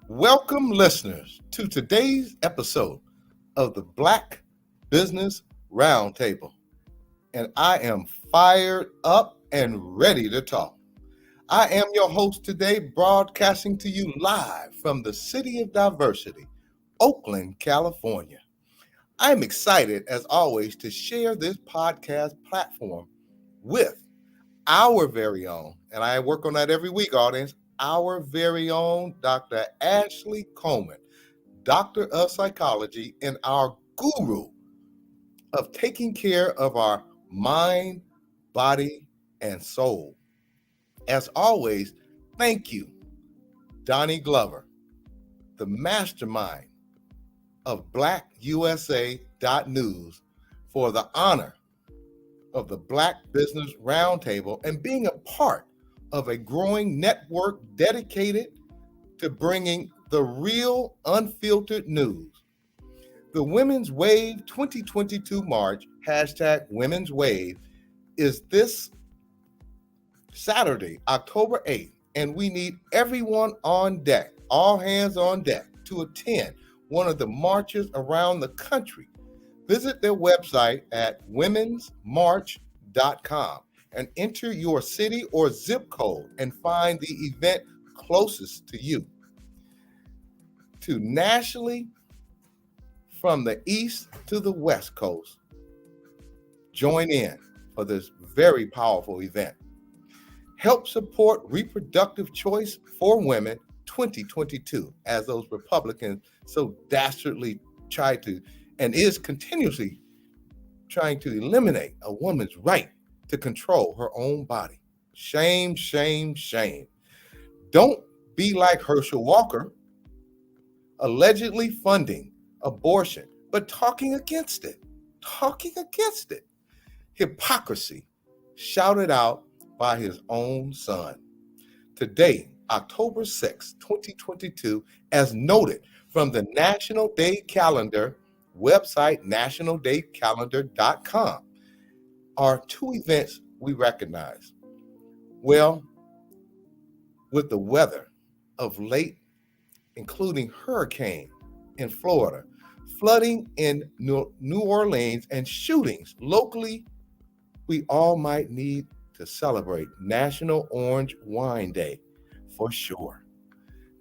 Welcome, listeners, to today's episode of the Black Business Roundtable. And I am fired up and ready to talk. I am your host today, broadcasting to you live from the City of Diversity, Oakland, California. I'm excited, as always, to share this podcast platform with our very own, and I work on that every week, audience, our very own Dr. Ashley Coleman, Doctor of Psychology and our guru of taking care of our mind, body, and soul. As always, thank you, Doni Glover, the mastermind of BlackUSA.news, for the honor of the Black Business Roundtable and being a part of a growing network dedicated to bringing the real unfiltered news. The Women's Wave 2022 March, hashtag Women's Wave, is this Saturday, October 8th, and we need everyone on deck, all hands on deck, to attend one of the marches around the country. Visit their website at womensmarch.com and enter your city or zip code and find the event closest to you. To nationally, from the East to the West Coast, join in for this very powerful event. Help support reproductive choice for women 2022, as those Republicans so dastardly try to and is continuously trying to eliminate a woman's right to control her own body. Shame, shame, shame. Don't be like Herschel Walker, allegedly funding abortion, but talking against it. Hypocrisy shouted out by his own son. Today, October 6, 2022, as noted from the National Day Calendar website, nationaldaycalendar.com, are two events we recognize. Well, with the weather of late, including hurricane in Florida, flooding in New Orleans, and shootings locally, we all might need to celebrate National Orange Wine Day for sure.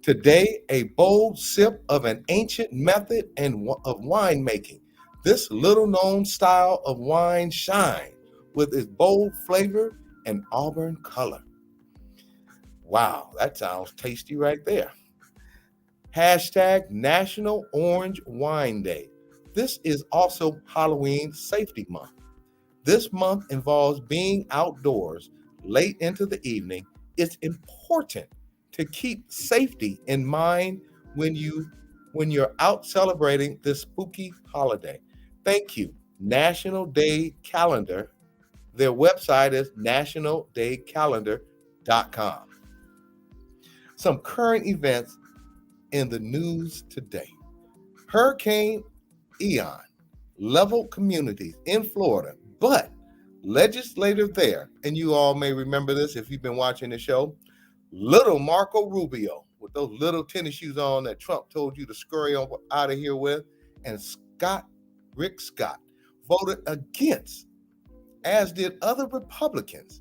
Today, a bold sip of an ancient method of winemaking. This little-known style of wine shines with its bold flavor and auburn color. Wow, that sounds tasty right there. Hashtag National Orange Wine Day. This is also Halloween Safety Month. This month involves being outdoors late into the evening. It's important to keep safety in mind when you're out celebrating this spooky holiday. Thank you, National Day Calendar. Their website is nationaldaycalendar.com. Some current events in the news today. Hurricane Ian leveled communities in Florida, but legislators there, and you all may remember this if you've been watching the show, little Marco Rubio with those little tennis shoes on that Trump told you to scurry on out of here with, and Rick Scott voted against, as did other Republicans,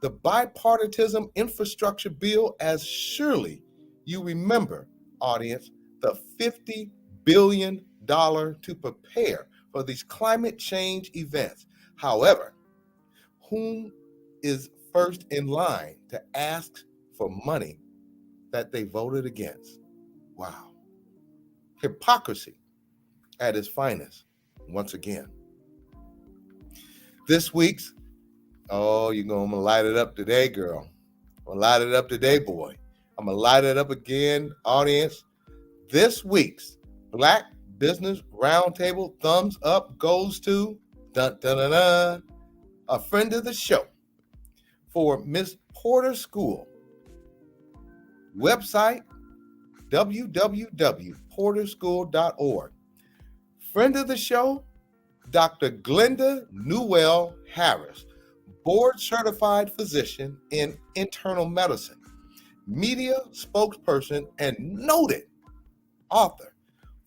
the bipartisan infrastructure bill, as surely you remember, audience, the $50 billion to prepare for these climate change events. However, whom is first in line to ask for money that they voted against? Wow. Hypocrisy at its finest, once again. This week's, you're going to light it up today, girl. I'm going to light it up today, boy. I'm going to light it up again, audience. This week's Black Business Roundtable thumbs up goes to a friend of the show for Miss Porter School. Website, www.porterschool.org. Friend of the show, Dr. Glenda Newell Harris, board certified physician in internal medicine, media spokesperson, and noted author.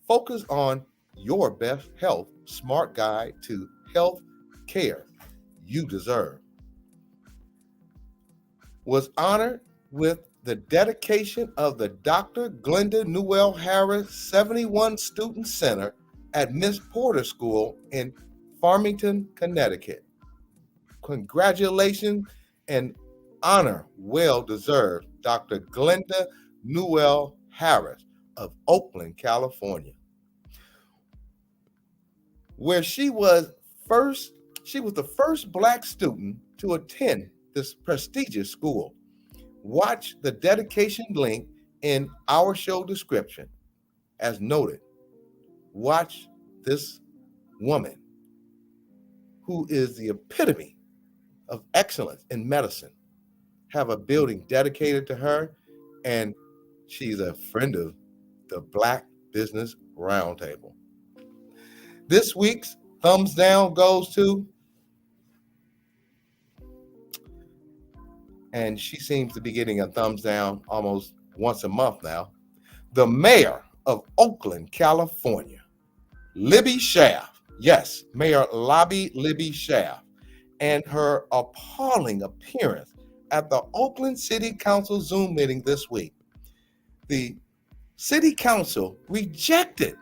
Focus on your best health, smart guide to health care you deserve. Was honored with the dedication of the Dr. Glenda Newell Harris 71 Student Center at Miss Porter School in Farmington, Connecticut. Congratulations and honor well deserved Dr. Glenda Newell Harris of Oakland, California, where she was the first Black student to attend this prestigious school. Watch the dedication link in our show description. As noted, watch this woman who is the epitome of excellence in medicine have a building dedicated to her, and she's a friend of the Black Business Roundtable. This week's thumbs down goes to, and she seems to be getting a thumbs down almost once a month now, the mayor of Oakland, California, Libby Schaaf. Yes, Mayor Libby Schaaf, and her appalling appearance at the Oakland City Council Zoom meeting this week. The City Council rejected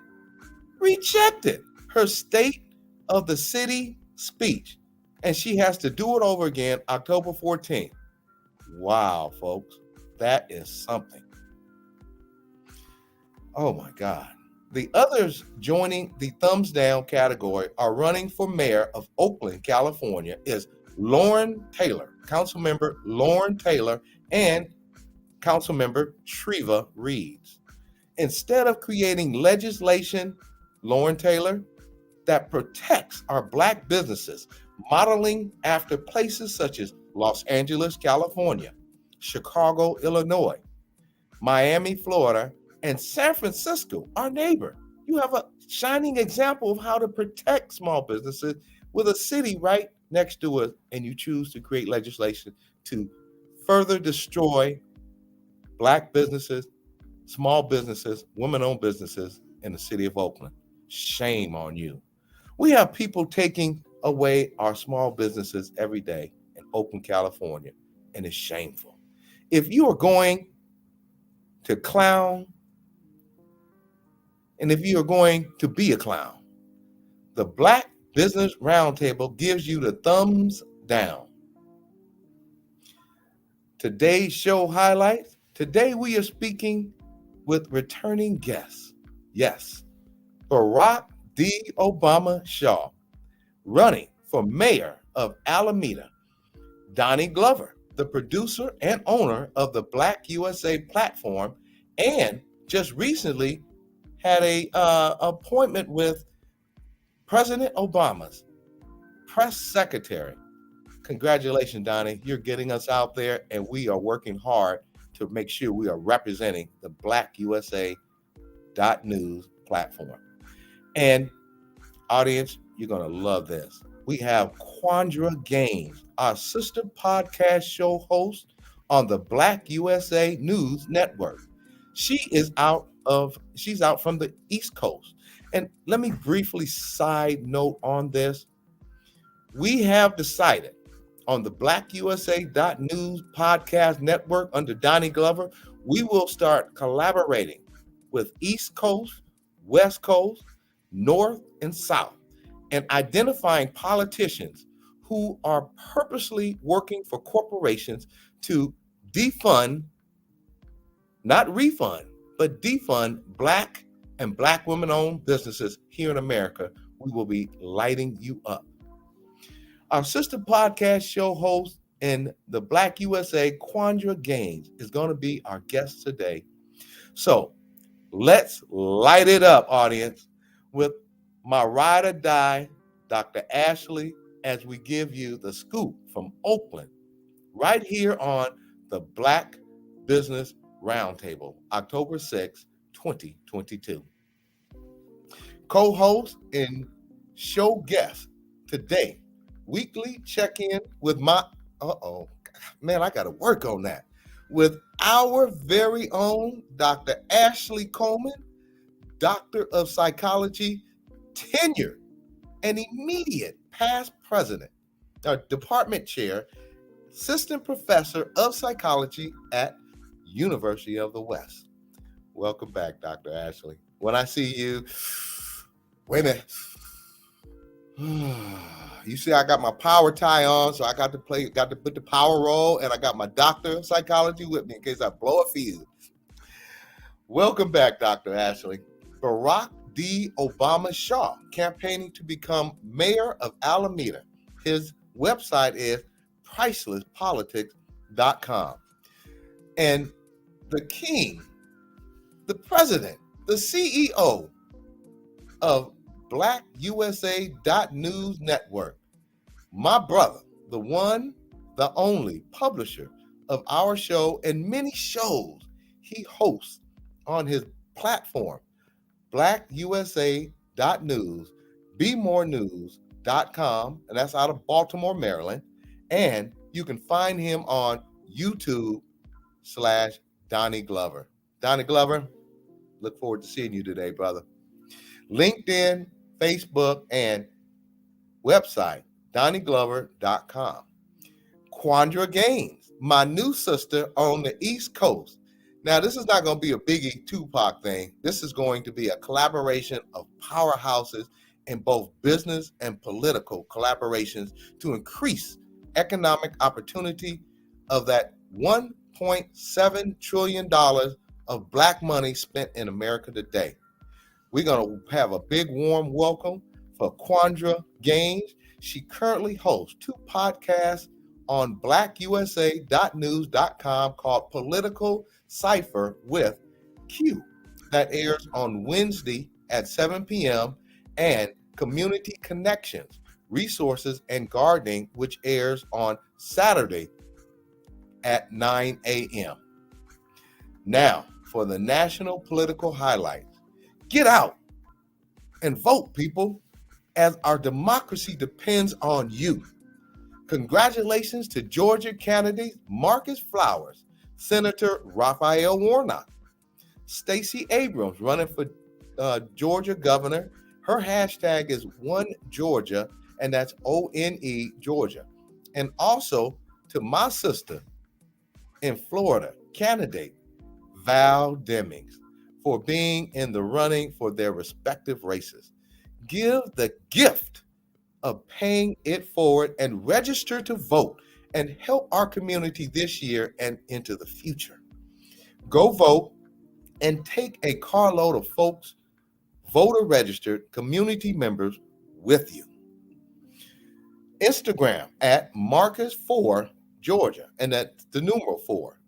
her State of the City speech, and she has to do it over again October 14th. Wow, folks, that is something. Oh my God. The others joining the thumbs down category are running for mayor of Oakland, California is Lauren Taylor, Councilmember Lauren Taylor, and Councilmember Treva Reeds. Instead of creating legislation, Lauren Taylor, that protects our Black businesses, modeling after places such as Los Angeles, California, Chicago, Illinois, Miami, Florida, and San Francisco, our neighbor. You have a shining example of how to protect small businesses with a city right next to us, and you choose to create legislation to further destroy Black businesses, small businesses, women-owned businesses in the city of Oakland. Shame on you. We have people taking away our small businesses every day in Oakland, California, and it's shameful. If you are going to clown, and if you are going to be a clown, the Black Business Roundtable gives you the thumbs down. Today's show highlights. Today we are speaking with returning guests. Yes, Barack D. Obama Shaw, running for mayor of Alameda. Doni Glover, the producer and owner of the BlackUSA platform, and just recently had a appointment with President Obama's press secretary. Congratulations, Doni. You're getting us out there, and we are working hard to make sure we are representing the BlackUSA.news platform. And audience, you're going to love this. We have Quandra Gaines, our sister podcast show host on the BlackUSA.news network. She's out from the East Coast. And let me briefly side note on this. We have decided on the BlackUSA.news podcast network under Doni Glover, we will start collaborating with East Coast, West Coast, North, and South, and identifying politicians who are purposely working for corporations to defund, not refund, but defund Black and Black women-owned businesses here in America. We will be lighting you up. Our sister podcast show host in the BlackUSA, Quandra Gaines, is going to be our guest today. So let's light it up, audience, with my ride or die, Dr. Ashley, as we give you the scoop from Oakland, right here on the Black Business Roundtable, October 6, 2022. Co-host and show guest today, weekly check-in with I got to work on that, with our very own Dr. Ashley Coleman, Doctor of Psychology, tenured, and immediate past president, department chair, assistant professor of psychology at University of the West. Welcome back, Dr. Ashley. When I see you, wait a minute. You see, I got my power tie on, so I got to put the power roll, and I got my doctor of psychology with me in case I blow a fuse. Welcome back, Dr. Ashley. Barack D. Obama Shaw, campaigning to become mayor of Alameda. His website is pricelesspolitics.com. And the king, the president, the CEO of BlackUSA.news network, my brother, the one, the only publisher of our show and many shows he hosts on his platform, BlackUSA.news, BeMoreNews.com, and that's out of Baltimore, Maryland. And you can find him on YouTube/Doni Glover. Doni Glover, look forward to seeing you today, brother. LinkedIn, Facebook, and website, DoniGlover.com. Quandra Gaines, my new sister on the East Coast. Now, this is not going to be a Biggie Tupac thing. This is going to be a collaboration of powerhouses in both business and political collaborations to increase economic opportunity of that $1.7 trillion of Black money spent in America today. We're going to have a big warm welcome for Quandra Gaines. She currently hosts 2 podcasts on BlackUSA.news.com called Political Cipher with Q, that airs on Wednesday at 7 p.m., and Community Connections, Resources and Gardening, which airs on Saturday at 9 a.m. Now, for the national political highlights. Get out and vote, people, as our democracy depends on you. Congratulations to Georgia candidate Marcus Flowers, Senator Raphael Warnock, Stacey Abrams running for Georgia governor. Her hashtag is OneGeorgia, and that's ONE Georgia. And also to my sister in Florida, candidate Val Demings, for being in the running for their respective races. Give the gift of paying it forward and register to vote and help our community this year and into the future. Go vote and take a carload of folks, voter registered community members with you. Instagram at Marcus4Georgia, and that's the numeral 4.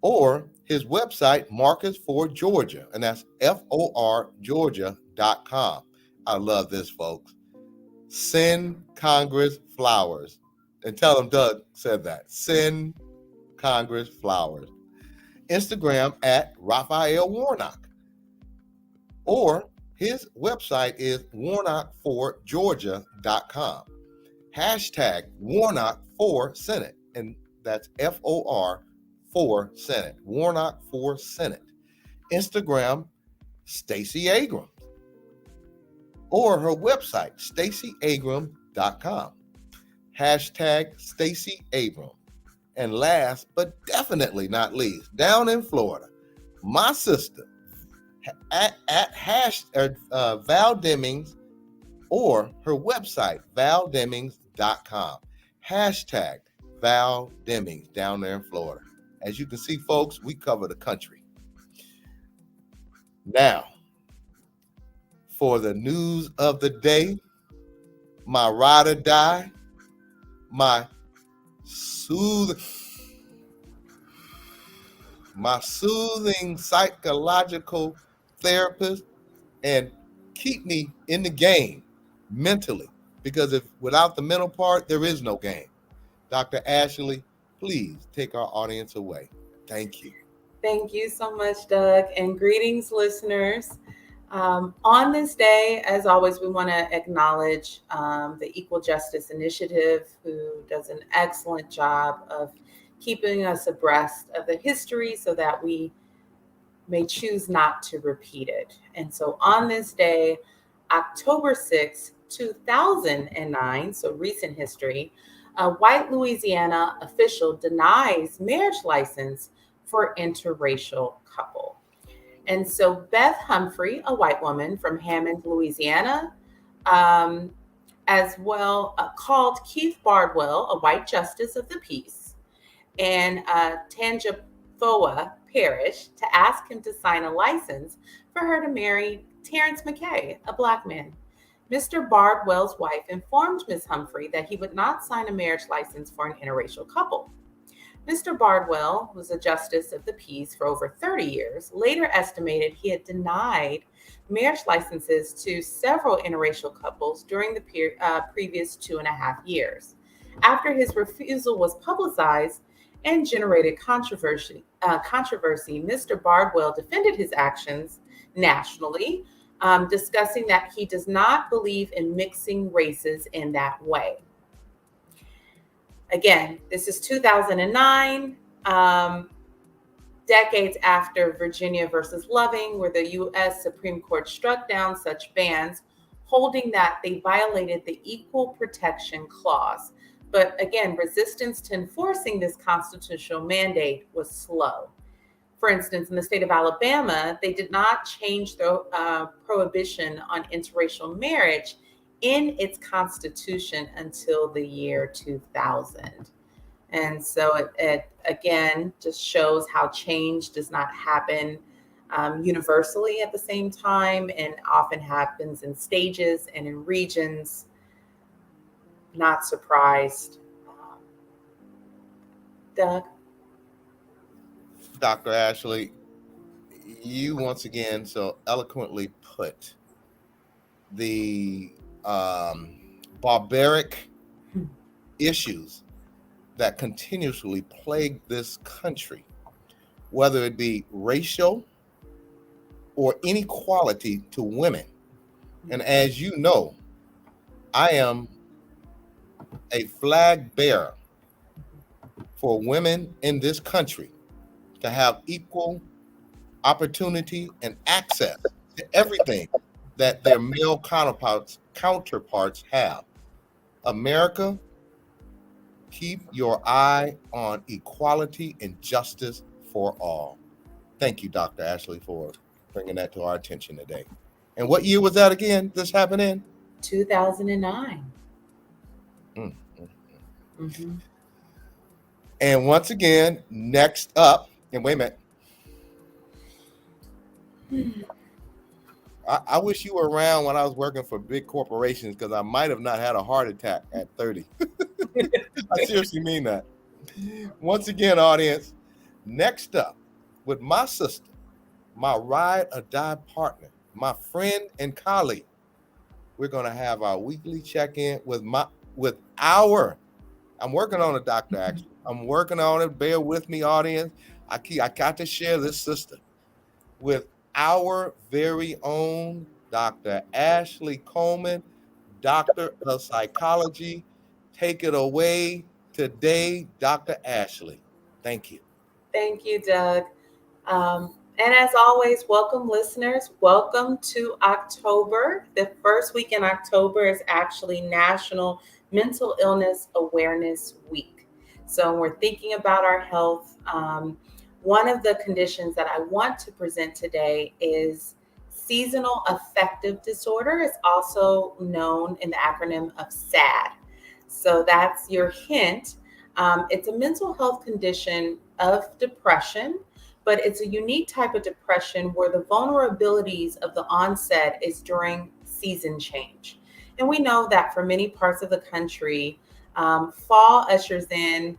Or his website, Marcus4Georgia, and that's FORGeorgia.com. I love this, folks. Send Congress flowers. And tell them Doug said that. Send Congress flowers. Instagram at Raphael Warnock. Or his website is Warnock4Georgia.com. Hashtag Warnock4Senate. And that's FOR 4 Senate, Warnock 4 Senate. Instagram, Stacey Abrams. Or her website, StaceyAbrams.com. Hashtag Stacey Abrams. And last, but definitely not least, down in Florida, my sister at Val Demings, or her website, ValDemings.com. Hashtag Val Demings down there in Florida. As you can see, folks, we cover the country. Now, for the news of the day, my ride or die, my soothing psychological therapist, and keep me in the game mentally, because without the mental part, there is no game. Dr. Ashley, please take our audience away. Thank you. Thank you so much, Doug, and greetings, listeners. On this day, as always, we want to acknowledge the Equal Justice Initiative, who does an excellent job of keeping us abreast of the history so that we may choose not to repeat it. And so on this day, October 6, 2009, so recent history, a white Louisiana official denies marriage license for interracial couple. And so Beth Humphrey, a white woman from Hammond, Louisiana, um, as well called Keith Bardwell, a white justice of the peace, and Tangipahoa Parish to ask him to sign a license for her to marry Terrence McKay, a black man. Mr. Bardwell's wife informed Ms. Humphrey that he would not sign a marriage license for an interracial couple. Mr. Bardwell was a justice of the peace for over 30 years, later estimated he had denied marriage licenses to several interracial couples during the previous 2.5 years. After his refusal was publicized and generated controversy, Mr. Bardwell defended his actions nationally, discussing that he does not believe in mixing races in that way. Again, this is 2009, decades after Virginia versus Loving, where the U.S. Supreme Court struck down such bans, holding that they violated the Equal Protection Clause. But again, resistance to enforcing this constitutional mandate was slow. For instance, in the state of Alabama, they did not change the prohibition on interracial marriage in its constitution until the year 2000. And so it again just shows how change does not happen universally at the same time, and often happens in stages and in regions. Not surprised. Doug? Dr. Ashley, you once again so eloquently put the barbaric issues that continuously plague this country, whether it be racial or inequality to women. And as you know, I am a flag bearer for women in this country to have equal opportunity and access to everything that their male counterparts have. America, keep your eye on equality and justice for all. Thank you, Dr. Ashley, for bringing that to our attention today. And what year was that again? This happened in 2009. Mm-hmm. And once again, next up, and wait a minute. I wish you were around when I was working for big corporations, because I might have not had a heart attack at 30. I seriously mean that. Once again, audience, next up, with my sister, my ride or die partner, my friend and colleague, we're going to have our weekly check-in I'm working on it, Dr. Actually. I'm working on it. Bear with me, audience. I got to share this sister with our very own Dr. Ashley Coleman, Doctor of Psychology. Take it away today, Dr. Ashley. Thank you. Thank you, Doug. And as always, welcome listeners. Welcome to October. The first week in October is actually National Mental Illness Awareness Week. So when we're thinking about our health, one of the conditions that I want to present today is seasonal affective disorder. It's also known in the acronym of SAD. So that's your hint. It's a mental health condition of depression, but it's a unique type of depression where the vulnerabilities of the onset is during season change. And we know that for many parts of the country, fall ushers in,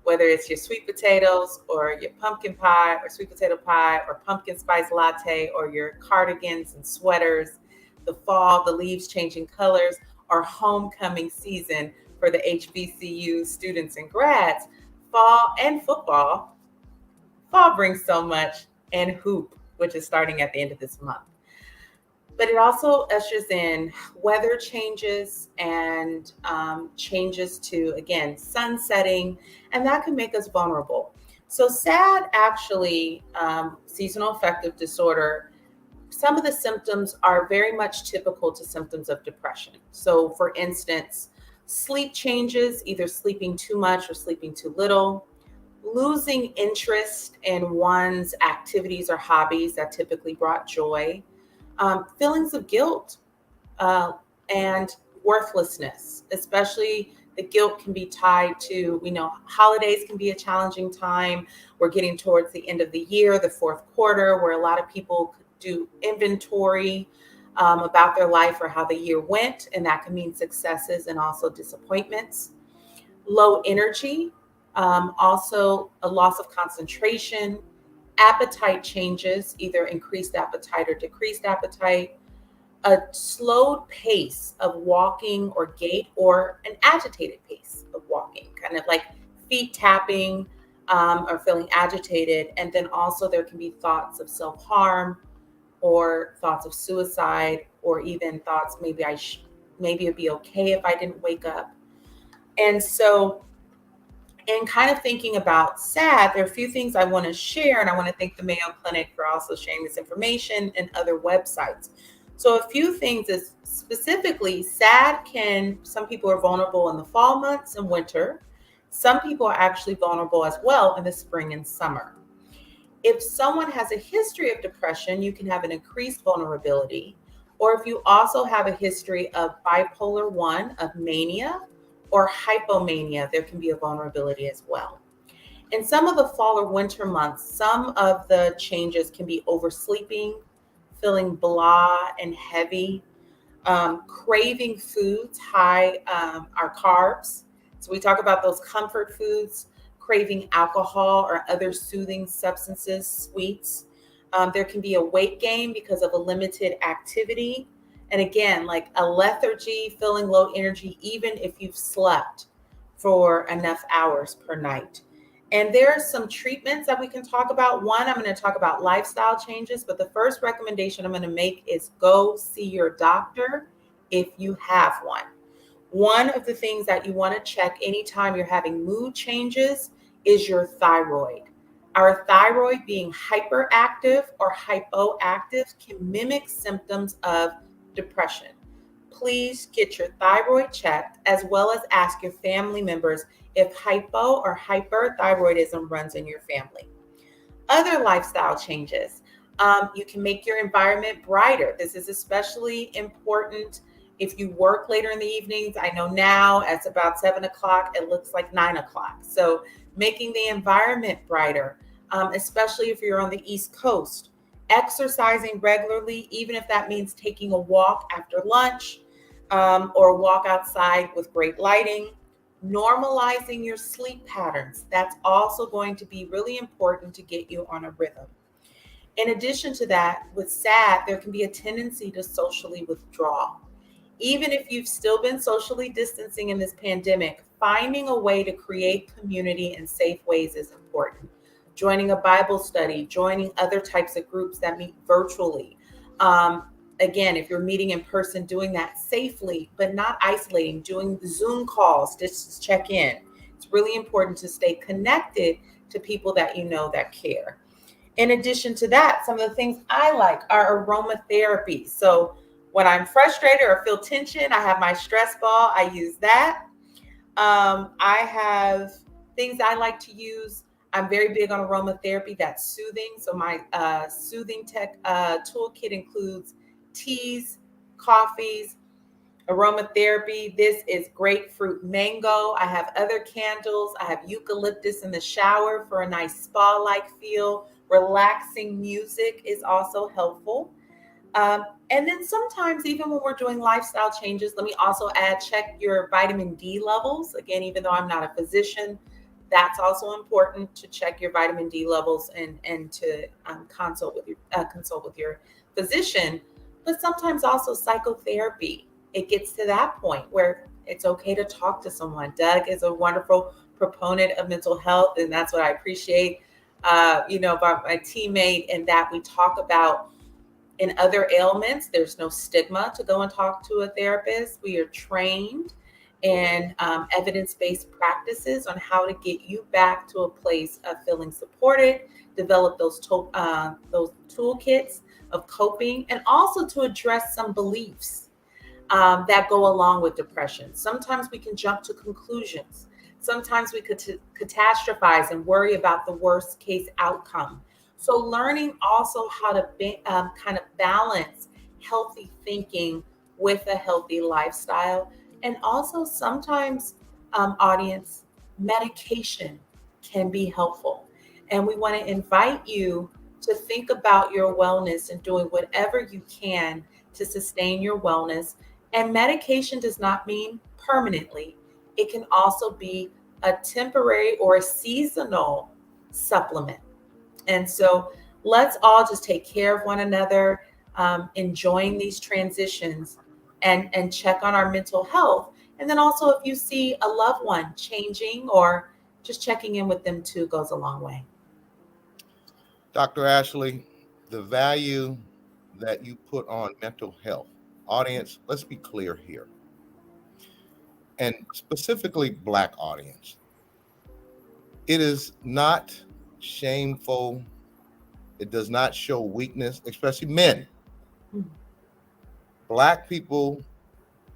whether it's your sweet potatoes or your pumpkin pie or sweet potato pie or pumpkin spice latte or your cardigans and sweaters, the fall, the leaves changing colors, or homecoming season for the HBCU students and grads, fall and football. Fall brings so much, and hoop, which is starting at the end of this month. But it also ushers in weather changes and changes to, again, sun setting, and that can make us vulnerable. So SAD actually, seasonal affective disorder, some of the symptoms are very much typical to symptoms of depression. So for instance, sleep changes, either sleeping too much or sleeping too little, losing interest in one's activities or hobbies that typically brought joy, feelings of guilt, uh, and worthlessness, especially the guilt can be tied to, we know holidays can be a challenging time. We're getting towards the end of the year, the fourth quarter, where a lot of people do inventory about their life or how the year went, and that can mean successes and also disappointments. Low energy, also a loss of concentration, appetite changes, either increased appetite or decreased appetite, a slowed pace of walking or gait, or an agitated pace of walking, kind of like feet tapping, or feeling agitated. And then also there can be thoughts of self-harm or thoughts of suicide, or even thoughts maybe it'd be okay if I didn't wake up. And so in kind of thinking about SAD, there are a few things I want to share, and I want to thank the Mayo Clinic for also sharing this information and other websites. So a few things is specifically SAD some people are vulnerable in the fall months and winter. Some people are actually vulnerable as well in the spring and summer. If someone has a history of depression, you can have an increased vulnerability. Or if you also have a history of bipolar 1, of mania, or hypomania, there can be a vulnerability as well. In some of the fall or winter months, some of the changes can be oversleeping, feeling blah and heavy, craving foods high are carbs. So we talk about those comfort foods, craving alcohol or other soothing substances, sweets. There can be a weight gain because of a limited activity. And again, like a lethargy, feeling low energy, even if you've slept for enough hours per night. And there are some treatments that we can talk about. One, I'm going to talk about lifestyle changes, but the first recommendation I'm going to make is go see your doctor if you have one. One of the things that you want to check anytime you're having mood changes is your thyroid. Our thyroid being hyperactive or hypoactive can mimic symptoms of depression. Please get your thyroid checked, as well as ask your family members if hypo or hyperthyroidism runs in your family. Other lifestyle changes. You can make your environment brighter. This is especially important if you work later in the evenings. I know now it's about 7 o'clock, it looks like 9 o'clock. So making the environment brighter, especially if you're on the East Coast. Exercising regularly, even if that means taking a walk after lunch, or a walk outside with great lighting. Normalizing your sleep patterns. That's also going to be really important to get you on a rhythm. In addition to that, with SAD, there can be a tendency to socially withdraw. Even if you've still been socially distancing in this pandemic, finding a way to create community in safe ways is important. Joining a Bible study, joining other types of groups that meet virtually. Again, if you're meeting in person, doing that safely, but not isolating, doing Zoom calls, just check in. It's really important to stay connected to people that you know that care. In addition to that, some of the things I like are aromatherapy. So when I'm frustrated or feel tension, I have my stress ball. I use that. I have things I like to use. I'm very big on aromatherapy that's soothing. So my soothing tech toolkit includes teas, coffees, aromatherapy. This is grapefruit mango. I have other candles. I have eucalyptus in the shower for a nice spa-like feel. Relaxing music is also helpful. And then sometimes, even when we're doing lifestyle changes, let me also add, check your vitamin D levels. Again, even though I'm not a physician, that's also important to check your vitamin D levels and to consult with your physician. But sometimes also psychotherapy. It gets to that point where it's okay to talk to someone. Doug is a wonderful proponent of mental health, and that's what I appreciate, about my teammate, and that we talk about in other ailments. There's no stigma to go and talk to a therapist. We are trained and evidence-based practices on how to get you back to a place of feeling supported, develop those toolkits of coping, and also to address some beliefs that go along with depression. Sometimes we can jump to conclusions. Sometimes we could catastrophize and worry about the worst case outcome. So learning also how to kind of balance healthy thinking with a healthy lifestyle. And also sometimes, audience, medication can be helpful. And we want to invite you to think about your wellness and doing whatever you can to sustain your wellness. And medication does not mean permanently. It can also be a temporary or a seasonal supplement. And so let's all just take care of one another, enjoying these transitions, and check on our mental health. And then also, if you see a loved one changing or just checking in with them too goes a long way. Dr. Ashley, the value that you put on mental health. Audience, let's be clear here. And specifically Black audience. It is not shameful. It does not show weakness, especially men. Mm. Black people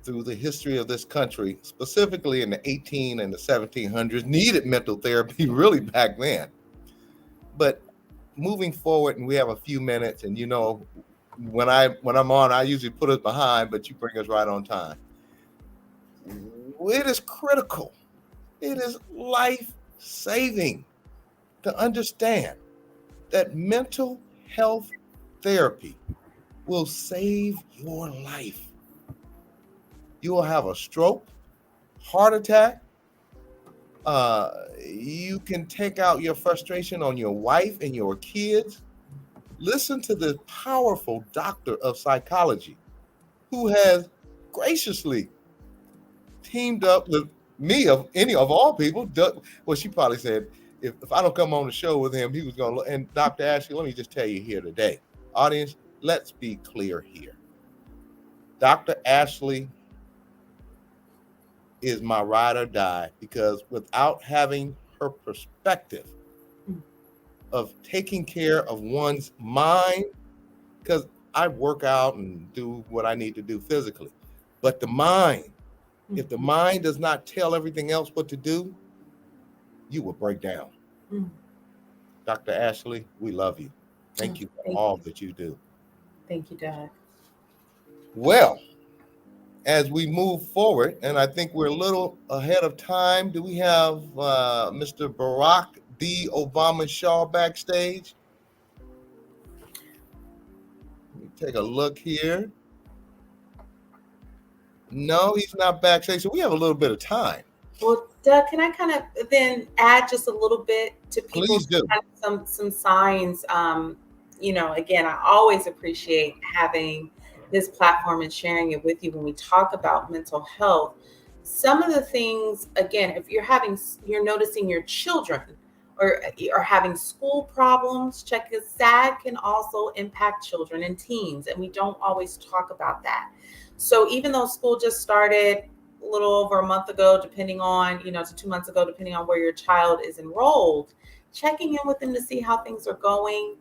through the history of this country, specifically in the 18 and the 1700s, needed mental therapy really back then. But moving forward, and we have a few minutes, and when I'm on, I usually put us behind, but you bring us right on time. It is critical. It is life-saving to understand that mental health therapy will save your life. You will have a stroke, heart attack. You can take out your frustration on your wife and your kids. Listen to the powerful doctor of psychology who has graciously teamed up with me, of all people. Well, she probably said, if I don't come on the show with him, he was going to. And Dr. Ashley, let me just tell you here today, audience, let's be clear here. Dr. Ashley is my ride or die, because without having her perspective of taking care of one's mind, because I work out and do what I need to do physically, but the mind, if the mind does not tell everything else what to do, you will break down. Dr. Ashley, we love you. Thank you for all that you do. Thank you, Doug. Well, as we move forward, and I think we're a little ahead of time, do we have Mr. Barack D. Obama Shaw backstage? Let me take a look here. No, he's not backstage, so we have a little bit of time. Well, Doug, can I kind of then add just a little bit to people? Please do. Some signs. Again, I always appreciate having this platform and sharing it with you when we talk about mental health. Some of the things, again, if you're noticing your children or having school problems, check, because SAD can also impact children and teens, and we don't always talk about that. So even though school just started a little over a month ago, depending on, to 2 months ago, depending on where your child is enrolled, checking in with them to see how things are going,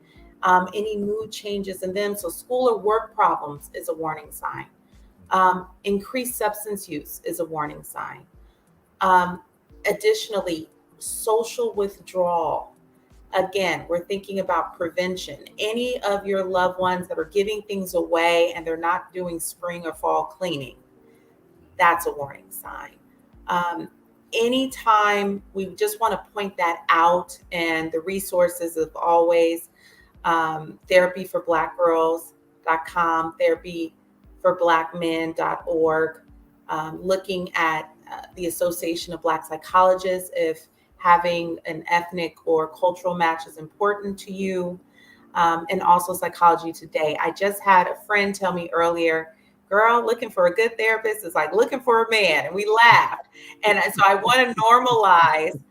any mood changes in them. So school or work problems is a warning sign. Increased substance use is a warning sign. Additionally, social withdrawal. Again, we're thinking about prevention. Any of your loved ones that are giving things away and they're not doing spring or fall cleaning, that's a warning sign. Anytime, we just want to point that out, and the resources of always, therapyforblackgirls.com, therapyforblackmen.org, looking at the Association of Black Psychologists, if having an ethnic or cultural match is important to you, and also Psychology Today. I just had a friend tell me earlier, girl, looking for a good therapist is like looking for a man. And we laughed. And so I want to normalize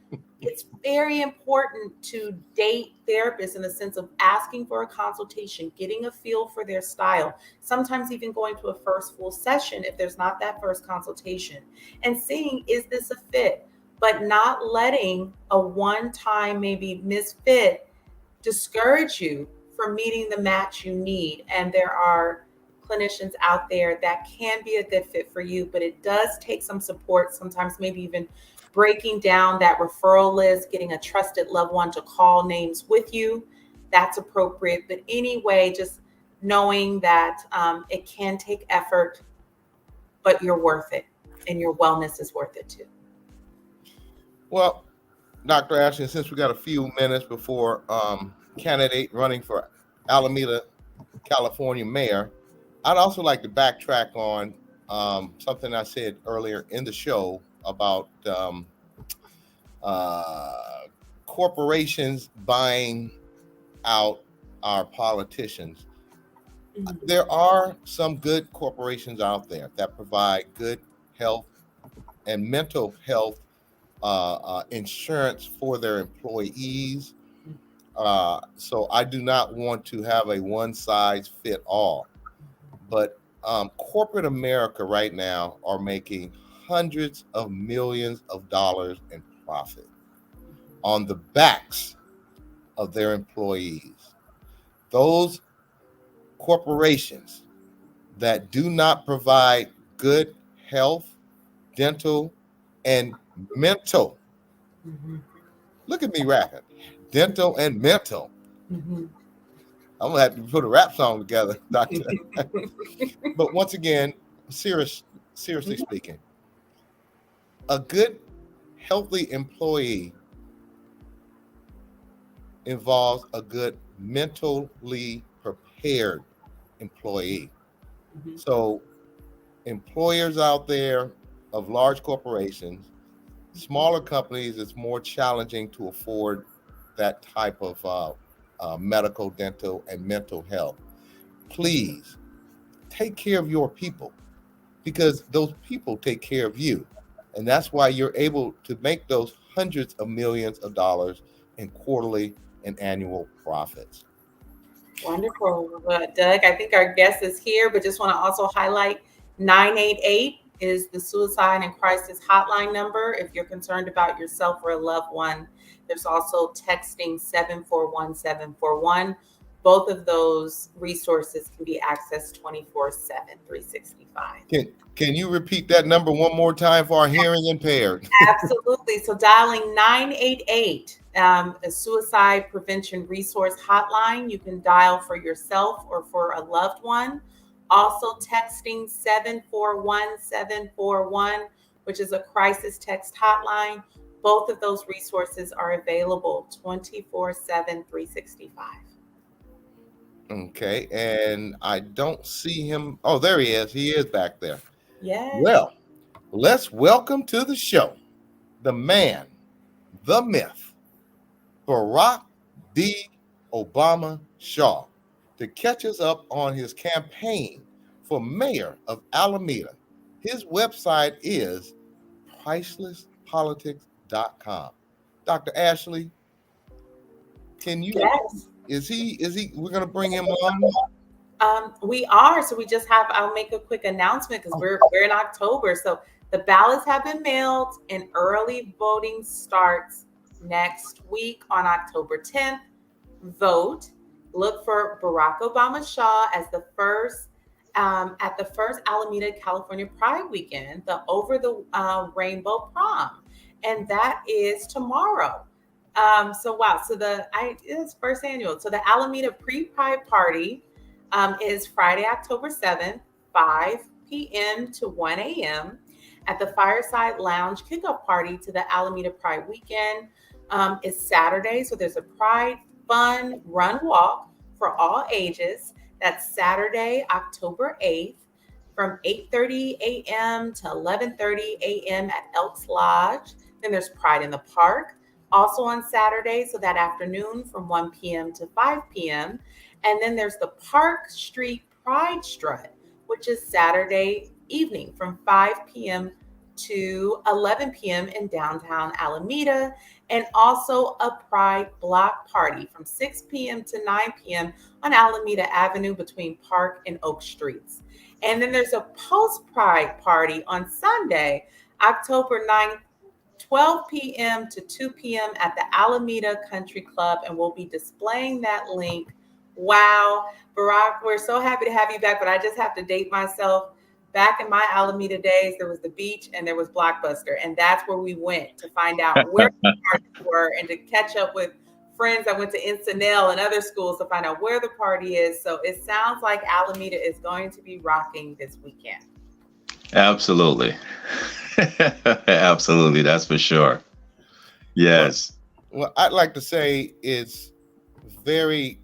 It's very important to date therapists in the sense of asking for a consultation, getting a feel for their style, sometimes even going to a first full session if there's not that first consultation, and seeing, is this a fit? But not letting a one-time maybe misfit discourage you from meeting the match you need. And there are clinicians out there that can be a good fit for you, but it does take some support, sometimes maybe even breaking down that referral list, getting a trusted loved one to call names with you. That's appropriate. But anyway, just knowing that it can take effort, but you're worth it, and your wellness is worth it too. Well, Dr. Ashley, since we got a few minutes before candidate running for Alameda, California mayor, I'd also like to backtrack on something I said earlier in the show about corporations buying out our politicians. There are some good corporations out there that provide good health and mental health insurance for their employees. So I do not want to have a one size fit all. But corporate America right now are making hundreds of millions of dollars in profit on the backs of their employees. Those corporations that do not provide good health, dental, and mental. Look at me rapping. Dental and mental. I'm gonna have to put a rap song together, Doctor. But once again, seriously speaking, a good, healthy employee involves a good, mentally prepared employee. So, employers out there of large corporations, smaller companies, it's more challenging to afford that type of medical, dental, and mental health. Please take care of your people, because those people take care of you. And that's why you're able to make those hundreds of millions of dollars in quarterly and annual profits. Wonderful. Doug, I think our guest is here, but just want to also highlight 988 is the suicide and crisis hotline number if you're concerned about yourself or a loved one. There's also texting 741-741. Both of those resources can be accessed 24/7, 365. Can you repeat that number one more time for our hearing impaired? Absolutely. So dialing 988, a suicide prevention resource hotline, you can dial for yourself or for a loved one. Also texting 741-741, which is a crisis text hotline. Both of those resources are available 24/7, 365. Okay, and I don't see him. Oh, there he is. He is back there. Yes. Well, let's welcome to the show the man, the myth, Barack D. Obama Shaw, to catch us up on his campaign for mayor of Alameda. His website is pricelesspolitics.com. Dr. Ashley, can you? Yes. Is he? We're going to bring him on. We are. So I'll make a quick announcement because we're in October. So the ballots have been mailed and early voting starts next week on October 10th. Vote. Look for Barack Obama Shaw as the first at the first Alameda, California Pride Weekend, the Over the Rainbow Prom, and that is tomorrow. So it's first annual. So the Alameda Pre-Pride Party is Friday, October 7th, 5 p.m. to 1 a.m. at the Fireside Lounge kickoff party to the Alameda Pride Weekend. Is Saturday, so there's a Pride Fun Run Walk for all ages. That's Saturday, October 8th from 8:30 a.m. to 11:30 a.m. at Elks Lodge. Then there's Pride in the Park, also on Saturday, so that afternoon from 1 p.m. to 5 p.m. And then there's the Park Street Pride Strut, which is Saturday evening from 5 p.m. to 11 p.m. in downtown Alameda, and also a Pride block party from 6 p.m. to 9 p.m. on Alameda Avenue between Park and Oak Streets. And then there's a post-Pride party on Sunday, October 9th, 12 p.m. to 2 p.m. at the Alameda Country Club, and we'll be displaying that link. Wow, Barack, we're so happy to have you back, but I just have to date myself. Back in my Alameda days, there was the beach and there was Blockbuster, and that's where we went to find out where the parties were and to catch up with friends that went to Encinal and other schools to find out where the party is. So it sounds like Alameda is going to be rocking this weekend. Absolutely. Absolutely. That's for sure. Yes. Well, I'd like to say it's very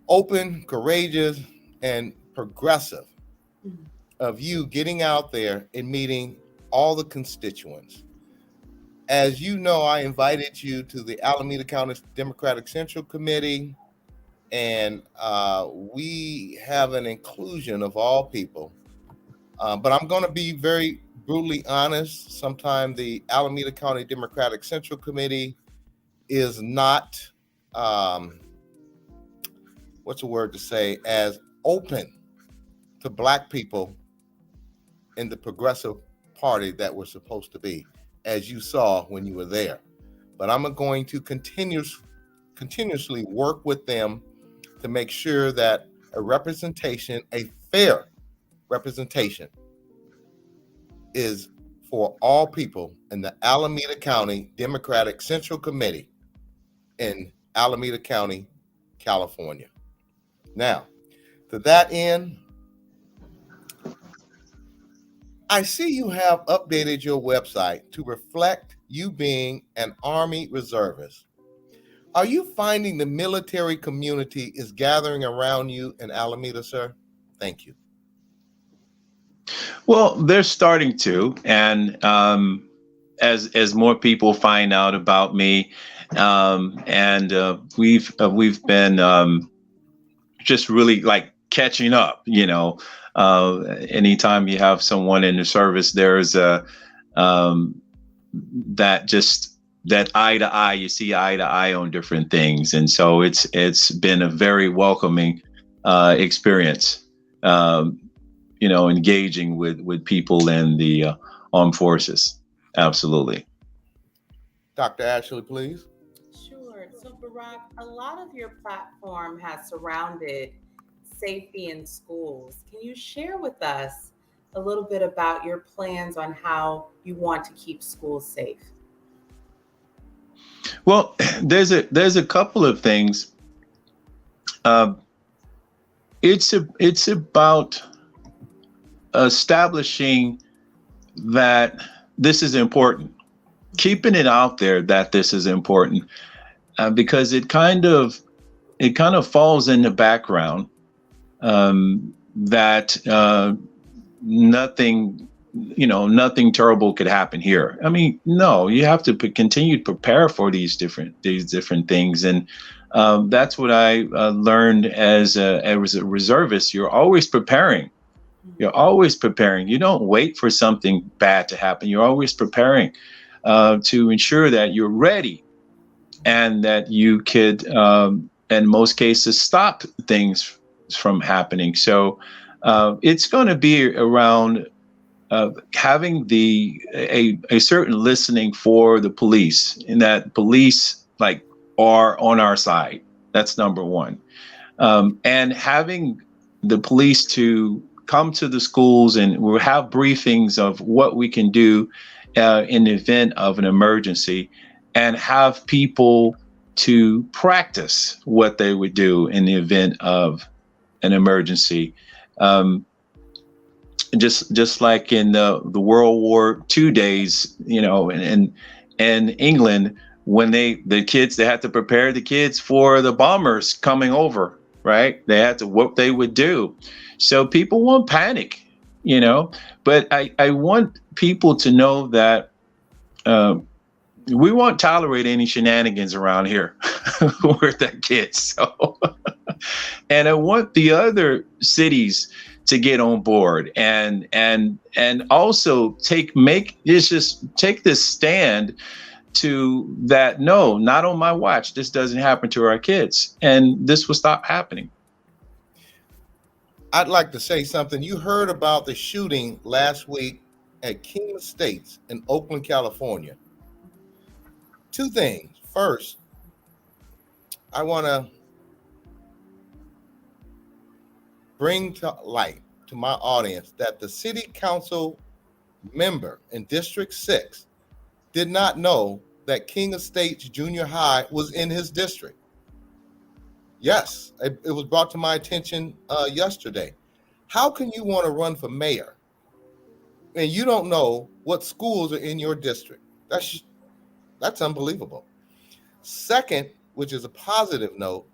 open, courageous, and progressive of you getting out there and meeting all the constituents. As you know, I invited you to the Alameda County Democratic Central Committee, and we have an inclusion of all people. But I'm going to be very brutally honest. Sometimes the Alameda County Democratic Central Committee is not, what's the word to say, as open to Black people in the progressive party that we're supposed to be, as you saw when you were there. But I'm going to continuously work with them to make sure that a fair representation is for all people in the Alameda County Democratic Central Committee in Alameda County, California. Now, to that end, I see you have updated your website to reflect you being an Army reservist. Are you finding the military community is gathering around you in Alameda, sir? Thank you. Well, they're starting to, and as more people find out about me, and we've been just really like catching up. You know, anytime you have someone in the service, there's a that eye to eye. You see eye to eye on different things, and so it's been a very welcoming experience. You know, engaging with people in the armed forces. Absolutely. Dr. Ashley, please. Sure. So, Barack, a lot of your platform has surrounded safety in schools. Can you share with us a little bit about your plans on how you want to keep schools safe? Well, there's a couple of things. It's about establishing that this is important, keeping it out there that this is important, because it kind of falls in the background, that nothing terrible could happen here. I mean, no, you have to continue to prepare for these different things, and that's what I learned as a reservist. You're always preparing. You're always preparing. You don't wait for something bad to happen. You're always preparing to ensure that you're ready and that you could, in most cases, stop things from happening. So it's going to be around having a certain listening for the police, and that police are on our side. That's number one. And having the police to come to the schools, and we'll have briefings of what we can do in the event of an emergency, and have people to practice what they would do in the event of an emergency. Just like in the World War II days, you know, and England, when they had to prepare the kids for the bombers coming over, right? They had to what they would do. So people won't panic, you know, but I want people to know that we won't tolerate any shenanigans around here with that kids. So, and I want the other cities to get on board and also take this stand to that. No, not on my watch. This doesn't happen to our kids, and this will stop happening. I'd like to say something. You heard about the shooting last week at King Estates in Oakland, California. Two things. First, I want to bring to light to my audience that the city council member in District 6 did not know that King Estates Junior High was in his district. Yes, it was brought to my attention yesterday. How can you want to run for mayor and you don't know what schools are in your district? That's unbelievable. Second, which is a positive note,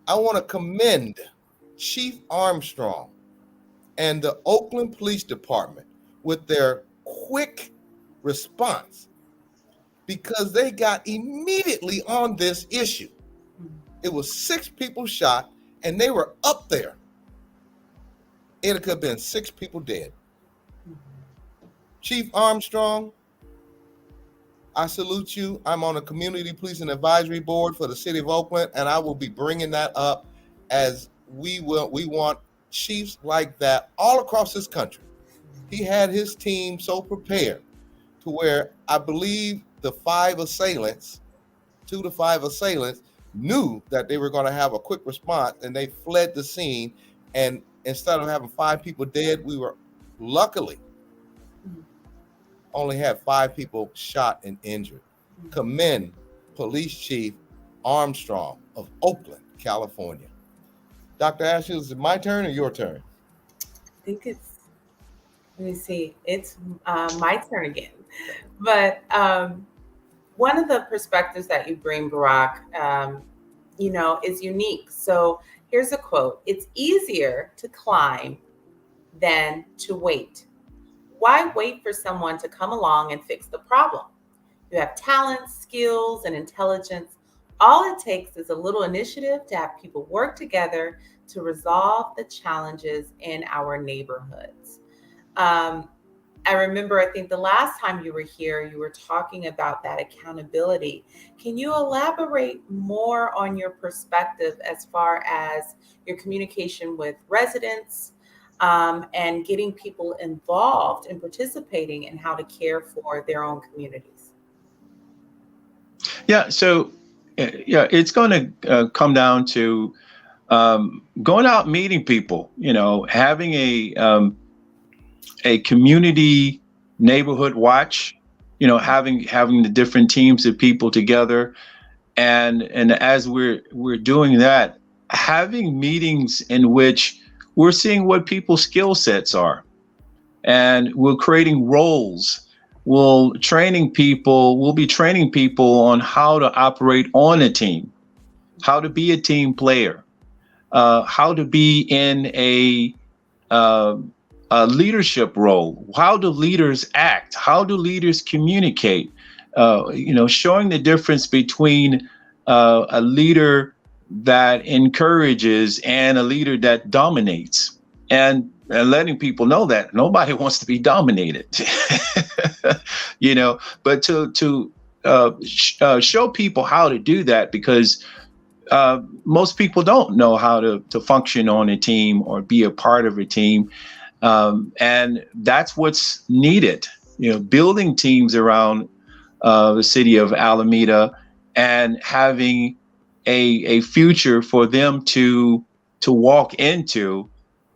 I want to commend Chief Armstrong and the Oakland Police Department with their quick response, because they got immediately on this issue. It was 6 people shot and they were up there. It could have been 6 people dead. Chief Armstrong, I salute you. I'm on a community policing advisory board for the city of Oakland, and I will be bringing that up, as we want chiefs like that all across this country. He had his team so prepared to where I believe the 5 assailants, 2 to 5 assailants, knew that they were going to have a quick response, and they fled the scene. And instead of having 5 people dead, we were luckily only had 5 people shot and injured. Commend Police Chief Armstrong of Oakland, California. Dr. Ashley, is it my turn or your turn? I think let me see, it's my turn again. But one of the perspectives that you bring, Barack, is unique. So here's a quote: "It's easier to climb than to wait. Why wait for someone to come along and fix the problem? You have talent, skills, and intelligence. All it takes is a little initiative to have people work together to resolve the challenges in our neighborhoods." I remember, I think the last time you were here, you were talking about that accountability. Can you elaborate more on your perspective as far as your communication with residents, and getting people involved and participating in how to care for their own communities? Yeah, so it's going to come down to going out and meeting people, having a community neighborhood watch, having the different teams of people together. And as we're doing that, having meetings in which we're seeing what people's skill sets are, and we're creating roles. We'll be training people on how to operate on a team, how to be a team player, how to be in a leadership role. How do leaders act? How do leaders communicate? Showing the difference between a leader that encourages and a leader that dominates, and letting people know that nobody wants to be dominated. But to show people how to do that, because most people don't know how to function on a team or be a part of a team. And that's what's needed, building teams around the city of Alameda and having a future for them to walk into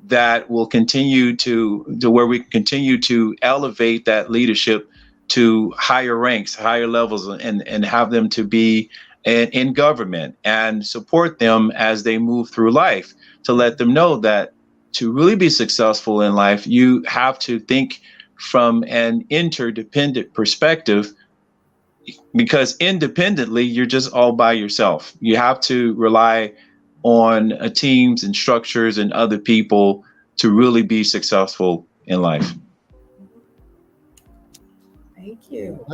that will continue to where we continue to elevate that leadership to higher ranks, higher levels, and have them to be in government and support them as they move through life, to let them know that to really be successful in life, you have to think from an interdependent perspective, because independently, you're just all by yourself. You have to rely on teams and structures and other people to really be successful in life. Thank you.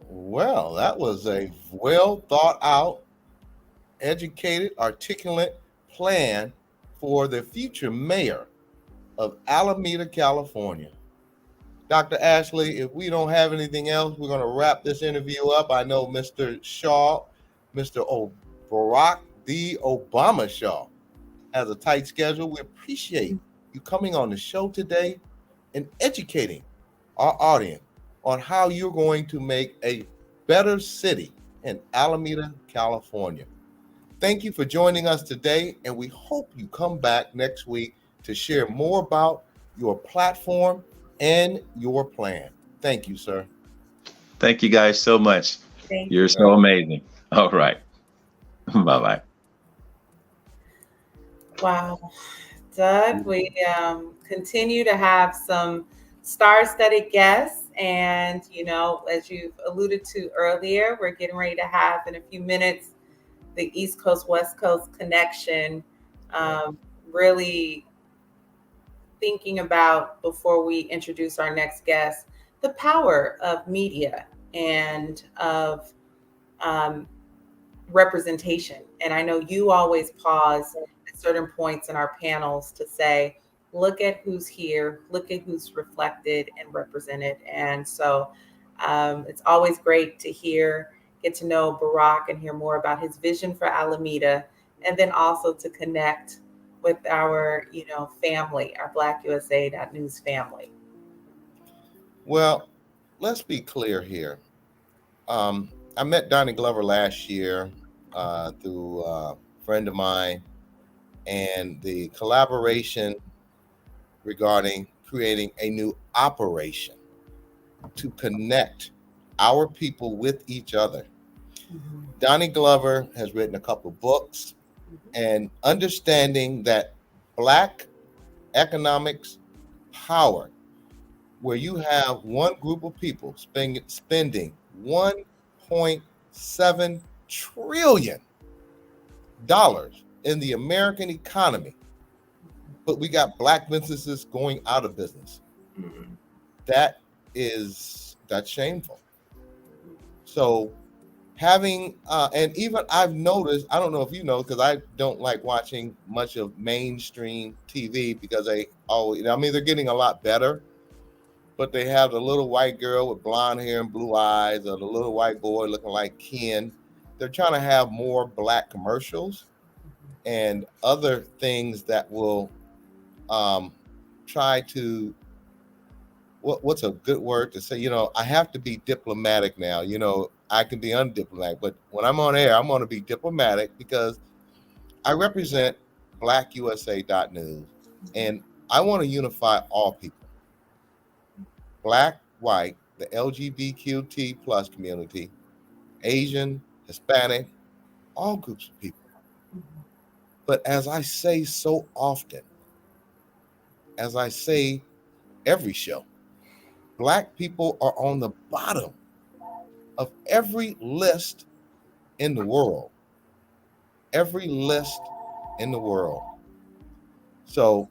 Well, that was a well thought out, educated, articulate plan for the future mayor of Alameda, California. Dr. Ashley, if we don't have anything else, we're going to wrap this interview up. I know Mr. Shaw, Barack D. Obama Shaw, has a tight schedule. We appreciate you coming on the show today and educating our audience on how you're going to make a better city in Alameda, California. Thank you for joining us today, and we hope you come back next week to share more about your platform and your plan. Thank you, sir. Thank you guys so much. Thank You're you. so amazing. All right. Bye-bye. Wow. Doug, we continue to have some star-studded guests. And, as you've alluded to earlier, we're getting ready to have in a few minutes the East Coast, West Coast connection, really thinking about, before we introduce our next guest, the power of media and of representation. And I know you always pause at certain points in our panels to say, look at who's here, look at who's reflected and represented. And so it's always great to get to know Barack and hear more about his vision for Alameda, and then also to connect with our, family, our BlackUSA.news family. Well, let's be clear here. I met Doni Glover last year through a friend of mine, and the collaboration regarding creating a new operation to connect our people with each other. Mm-hmm. Doni Glover has written a couple of books, and understanding that Black economics power, where you have one group of people spending $1.7 trillion in the American economy, but we got Black businesses going out of business. Mm-hmm. That's shameful. So having and even I've noticed, I don't know if you know, because I don't like watching much of mainstream TV, because they're getting a lot better, but they have the little white girl with blonde hair and blue eyes, or the little white boy looking like Ken. They're trying to have more Black commercials and other things that will try to, what's a good word to say? I have to be diplomatic now. I can be undiplomatic, but when I'm on air, I'm going to be diplomatic, because I represent BlackUSA.news, and I want to unify all people. Black, white, the LGBTQ plus community, Asian, Hispanic, all groups of people. But as I say so often, as I say every show, Black people are on the bottom of every list in the world. Every list in the world. So,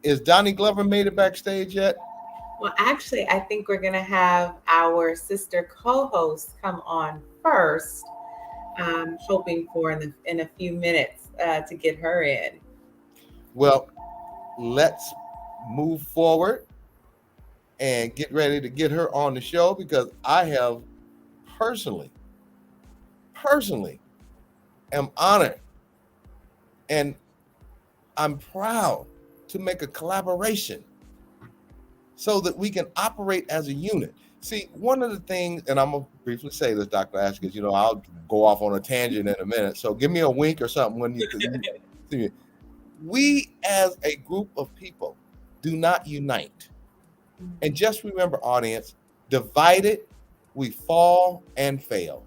is Doni Glover made it backstage yet? Well, actually, I think we're going to have our sister co-host come on first. I'm hoping for in a few minutes to get her in. Well, let's move forward and get ready to get her on the show, because I have personally am honored, and I'm proud to make a collaboration so that we can operate as a unit. See, one of the things, and I'm going to briefly say this, Dr. Ash, because, I'll go off on a tangent in a minute. So give me a wink or something when you see me. We as a group of people do not unite. And just remember, audience, divided, we fall and fail.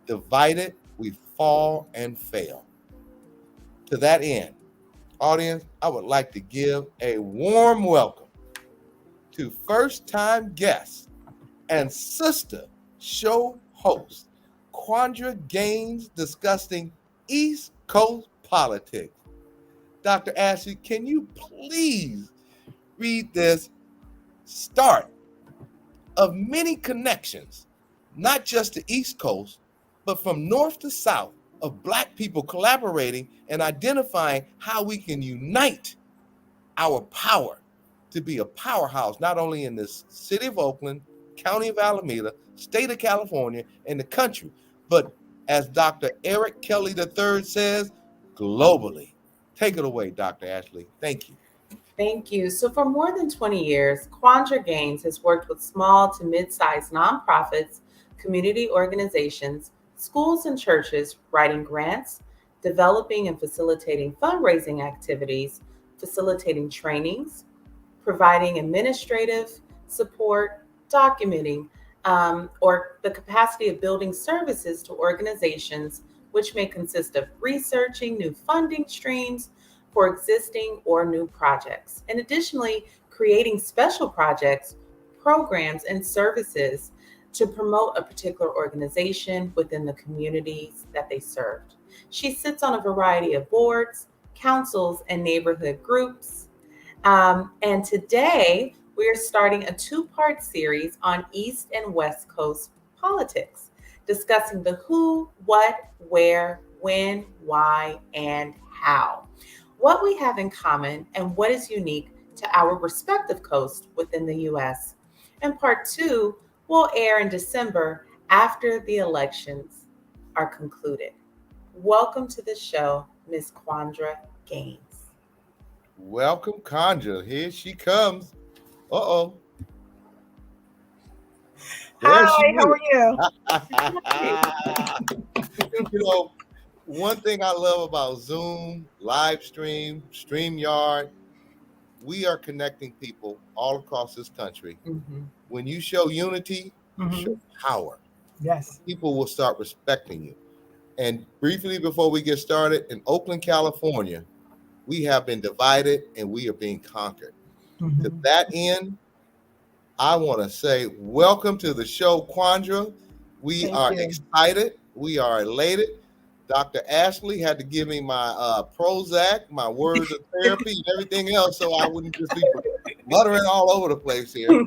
Divided, we fall and fail. To that end, audience, I would like to give a warm welcome to first-time guest and sister show host, Quandra Gaines, discussing East Coast politics. Dr. Ashley, can you please read this start of many connections, not just the East Coast, but from north to south, of Black people collaborating and identifying how we can unite our power to be a powerhouse, not only in this city of Oakland, county of Alameda, state of California, and the country, but as Dr. Eric Kelly III says, globally. Take it away, Dr. Ashley. Thank you. Thank you. So, for more than 20 years, Quandra Gaines has worked with small to mid-sized nonprofits, community organizations, schools, and churches, writing grants, developing and facilitating fundraising activities, facilitating trainings, providing administrative support, documenting, or the capacity of building services to organizations, which may consist of researching new funding streams for existing or new projects, and additionally, creating special projects, programs, and services to promote a particular organization within the communities that they served. She sits on a variety of boards, councils, and neighborhood groups. And today, we are starting a two-part series on East and West Coast politics, discussing the who, what, where, when, why, and how, what we have in common, and what is unique to our respective coasts within the U.S. And part two will air in December after the elections are concluded. Welcome to the show, Ms. Quandra Gaines. Welcome, Quandra. Here she comes. Uh-oh. Hi, how are you? You know, one thing I love about Zoom, live stream, StreamYard, we are connecting people all across this country. Mm-hmm. When you show unity, you show power. Yes. People will start respecting you. And briefly before we get started, in Oakland, California, we have been divided and we are being conquered. To that end, I want to say welcome to the show, Quandra. We Thank are you. excited. We are elated. Dr. Ashley had to give me my Prozac, my words of therapy, and everything else, so I wouldn't just be muttering all over the place here.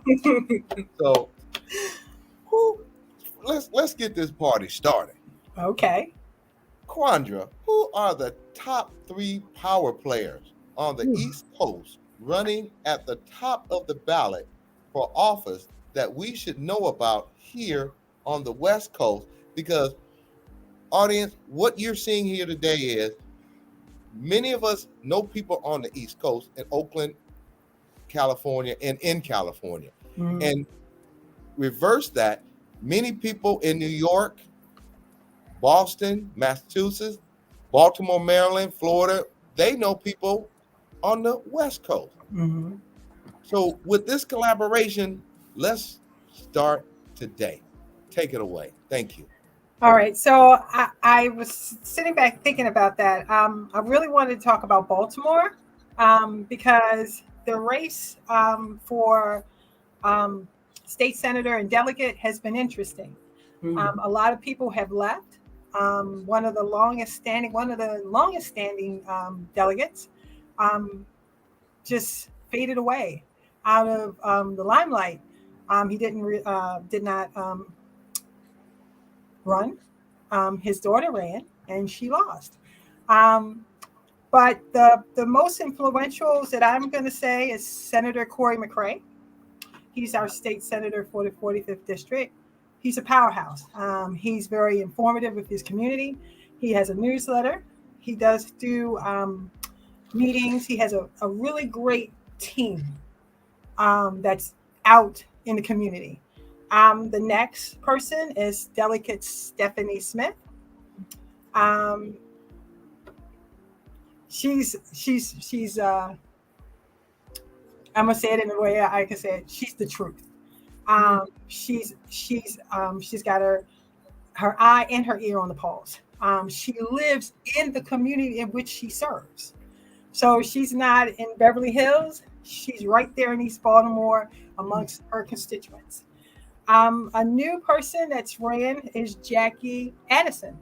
So, let's get this party started. Okay. Quandra, who are the top 3 power players on the East Coast running at the top of the ballot for office that we should know about here on the West Coast? Because, audience, what you're seeing here today is many of us know people on the East Coast in Oakland, California, and in California. And reverse that, many people in New York, Boston, Massachusetts, Baltimore, Maryland, Florida, they know people on the West Coast. So with this collaboration, let's start today. Take it away. Thank you. All right. So I was sitting back thinking about that. I really wanted to talk about Baltimore because the race for state senator and delegate has been interesting. A lot of people have left. One of the longest standing delegates just faded away out of the limelight. He did not run. His daughter ran and she lost. But the most influential that I'm going to say is Senator Corey McCray. He's our state senator for the 45th district. He's a powerhouse. He's very informative with his community. He has a newsletter. He does do meetings. He has a really great team that's out in the community. The next person is Delegate Stephanie Smith. She's I'm gonna say it in the way I can say it. She's the truth. She's got her eye and her ear on the pulse. She lives in the community in which she serves. So she's not in Beverly Hills. She's right there in East Baltimore amongst her constituents. A new person that's ran is Jackie Addison.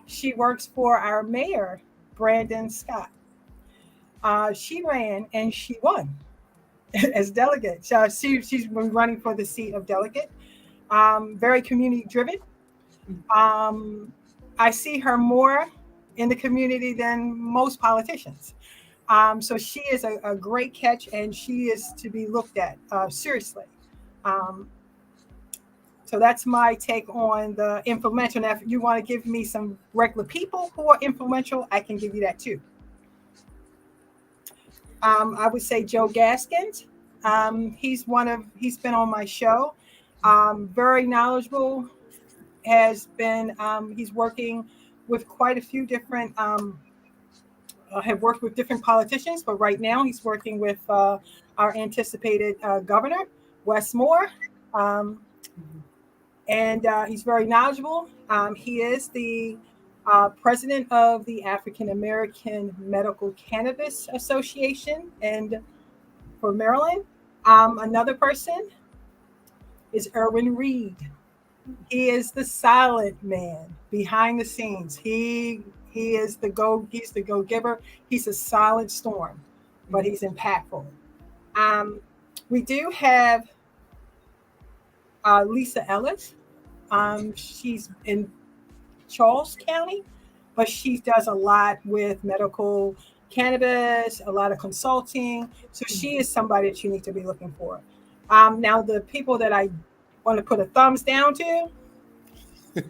She works for our mayor, Brandon Scott. She ran and she won as delegate. So she's been running for the seat of delegate. Very community driven. I see her more in the community than most politicians. So she is a great catch, and she is to be looked at seriously. So that's my take on the influential. Now, if you want to give me some regular people who are influential, I can give you that too. I would say Joe Gaskins. He's been on my show. Very knowledgeable. He's working with quite a few different. Have worked with different politicians, but right now he's working with our anticipated governor, Wes Moore. And he's very knowledgeable. He is the president of the African American Medical Cannabis Association and for Maryland. Another person is Erwin Reed. He is the silent man behind the scenes. He's the go-giver. He's a silent storm, but he's impactful. We do have Lisa Ellis. She's in Charles County, but she does a lot with medical cannabis, a lot of consulting. So she is somebody that you need to be looking for. Now, the people that I want to put a thumbs down to. You're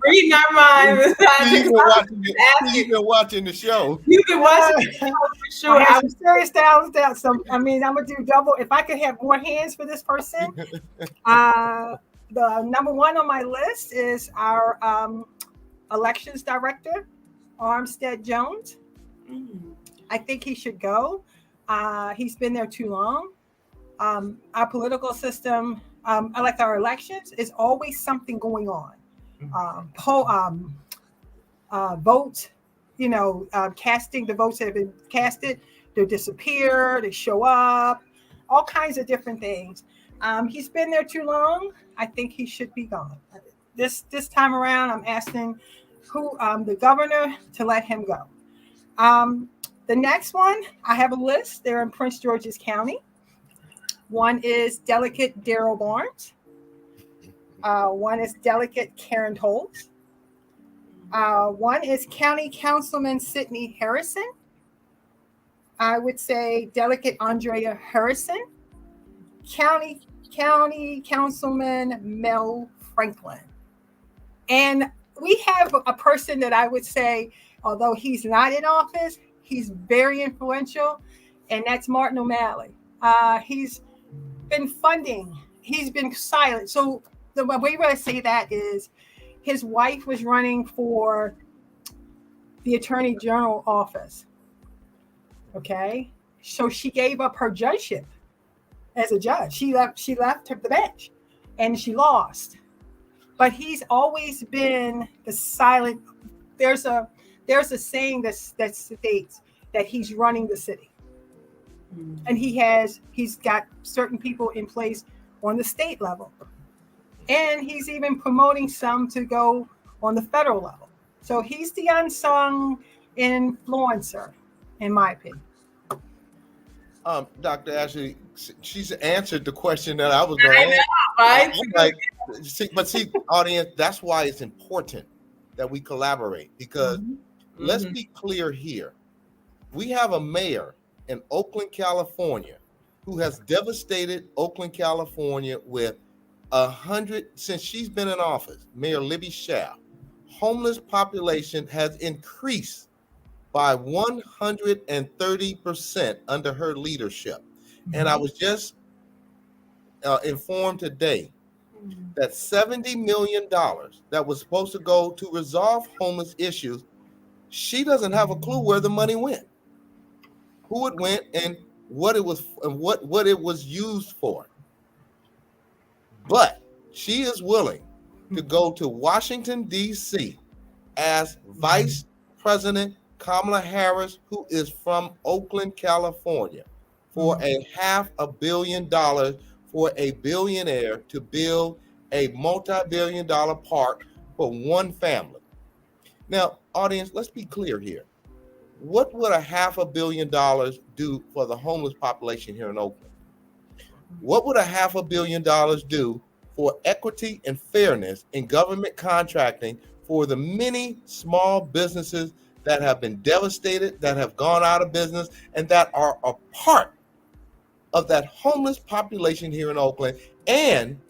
reading our minds. You've been watching the show. You've been watching the show for sure. I have some serious thumbs down. So I mean, I'm gonna do double. If I could have more hands for this person, the number one on my list is our elections director, Armstead Jones. I think he should go. He's been there too long. Our political system, like our elections, is always something going on. Votes, casting the votes that have been casted, they disappear, they show up, all kinds of different things. He's been there too long. I think he should be gone. This time around, I'm asking the governor to let him go. The next one, I have a list. They're in Prince George's County. One is Delegate Darrell Barnes. One is Delegate Karen Tolles. One is County Councilman Sidney Harrison. I would say Delegate Andrea Harrison. County Councilman Mel Franklin. And we have a person that I would say, although he's not in office, he's very influential, and that's Martin O'Malley. He's been funding. He's been silent. So the way I say that is his wife was running for the Attorney General office. Okay. So she gave up her judgeship as a judge. She left the bench and she lost. But he's always been the silent. There's a saying that states that he's running the city. And he's got certain people in place on the state level. And he's even promoting some to go on the federal level. So he's the unsung influencer, in my opinion. Dr. Ashley, she's answered the question that I was going to ask. But see, audience, that's why it's important that we collaborate, because let's be clear here. We have a mayor in Oakland, California, who has devastated Oakland, California with 100 since she's been in office. Mayor Libby Schaaf. Homeless population has increased by 130% under her leadership. And I was just informed today that $70 million that was supposed to go to resolve homeless issues, she doesn't have a clue where the money went, who it went, and what it was, and what it was used for. But she is willing to go to Washington, D.C. as Vice President Kamala Harris, who is from Oakland, California, for $500 million for a billionaire to build a multi-billion-dollar park for one family. Now, audience, let's be clear here. What would $500 million do for the homeless population here in Oakland? What would $500 million do for equity and fairness in government contracting for the many small businesses that have been devastated, that have gone out of business, and that are a part of that homeless population here in Oakland. And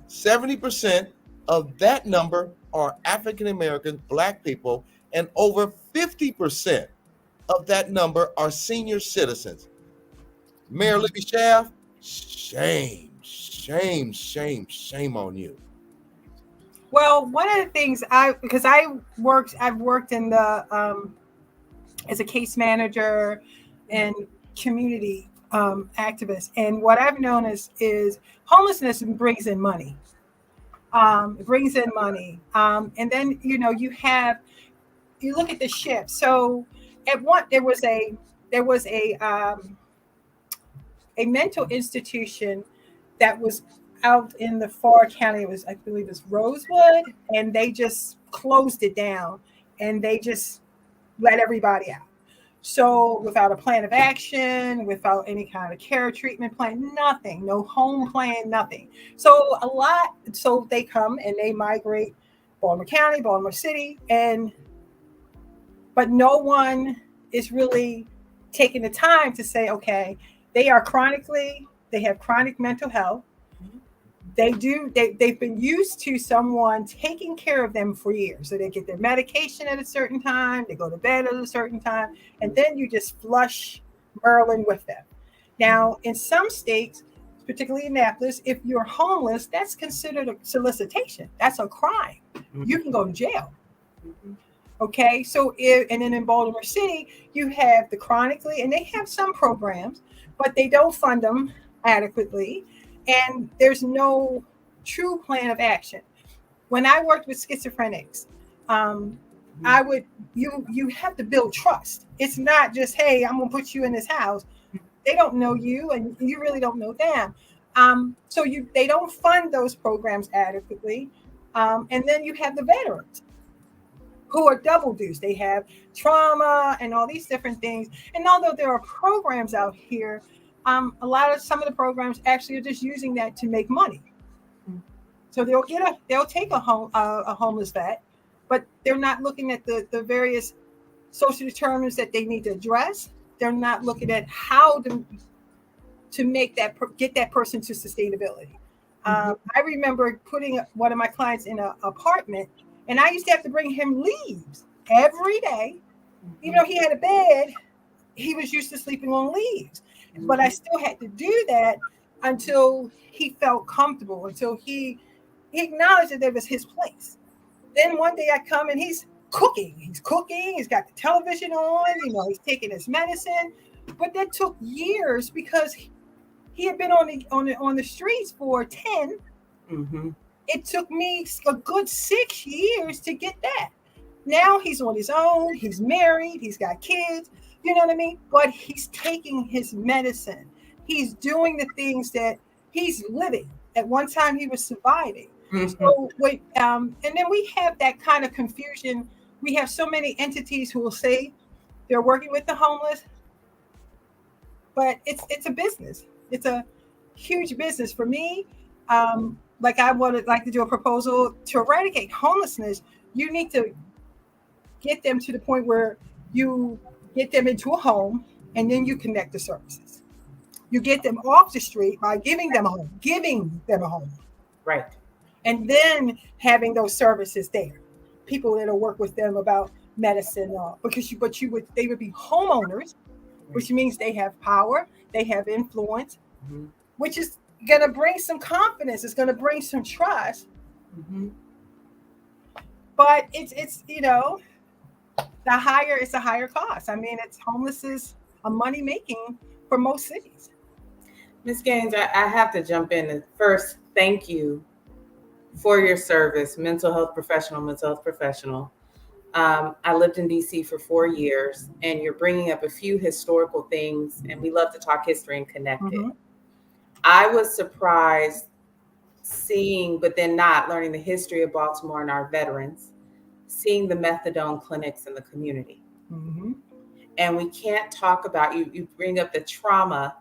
70% of that number are African Americans, Black people, and over 50% of that number are senior citizens. Mayor Libby Schaaf, shame, shame, shame, shame on you. Well, one of the things because I've worked in the as a case manager and community activist, and what I've known is homelessness brings in money. It brings in money, and then you look at the shift. So at one there was a mental institution that was out in the far county. It was, I believe, it's Rosewood, and they just closed it down, and they just let everybody out. So without a plan of action, without any kind of care treatment plan, nothing, no home plan, nothing. So they come and they migrate Baltimore County, Baltimore City, but no one is really taking the time to say, okay, they have chronic mental health. They've been used to someone taking care of them for years. So they get their medication at a certain time, they go to bed at a certain time, and then you just flush Merlin with them. Now, in some states, particularly Annapolis, if you're homeless, that's considered a solicitation. That's a crime. You can go to jail. Okay, so and then in Baltimore City, you have the chronically, and they have some programs, but they don't fund them adequately. And there's no true plan of action. When I worked with schizophrenics, you have to build trust. It's not just, hey, I'm gonna put you in this house. They don't know you, and you really don't know them. So they don't fund those programs adequately. And then you have the veterans who are double deuced. They have trauma and all these different things. And although there are programs out here, some of the programs actually are just using that to make money. So they'll take a homeless vet, but they're not looking at the various social determinants that they need to address. They're not looking at how to get that person to sustainability. I remember putting one of my clients in an apartment, and I used to have to bring him leaves every day. Even though he had a bed, he was used to sleeping on leaves. But I still had to do that until he felt comfortable, until he acknowledged that it was his place. Then one day I come and he's cooking. He's got the television on, he's taking his medicine. But that took years because he had been on the streets for 10. It took me a good 6 years to get that. Now he's on his own, he's married, he's got kids. You know what I mean? But he's taking his medicine. He's doing the things that he's living. At one time, he was surviving. So, and then we have that kind of confusion. We have so many entities who will say they're working with the homeless, but it's a business. It's a huge business. For me, I would like to do a proposal to eradicate homelessness. You need to get them to the point where you get them into a home, and then you connect the services. You get them off the street by giving them a home. Right. And then having those services there. People that'll work with them about medicine, they would be homeowners, which means they have power, they have influence, which is gonna bring some confidence, it's gonna bring some trust. But it's it's a higher cost. I mean, homeless is a money making for most cities. Ms. Gaines, I have to jump in and first thank you for your service, mental health professional. I lived in DC for 4 years, and you're bringing up a few historical things, and we love to talk history and connect it. I was surprised seeing, but then not learning the history of Baltimore and our veterans, seeing the methadone clinics in the community. And we can't talk about, you bring up the trauma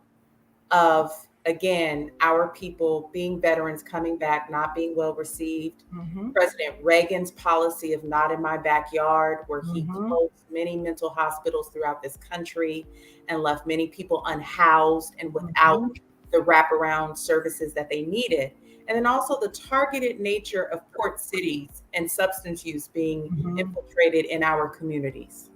of again, our people being veterans coming back, not being well received. Mm-hmm. President Reagan's policy of not in my backyard, where he Mm-hmm. closed many mental hospitals throughout this country and left many people unhoused and without the wraparound services that they needed. And then also the targeted nature of port cities and substance use being infiltrated in our communities.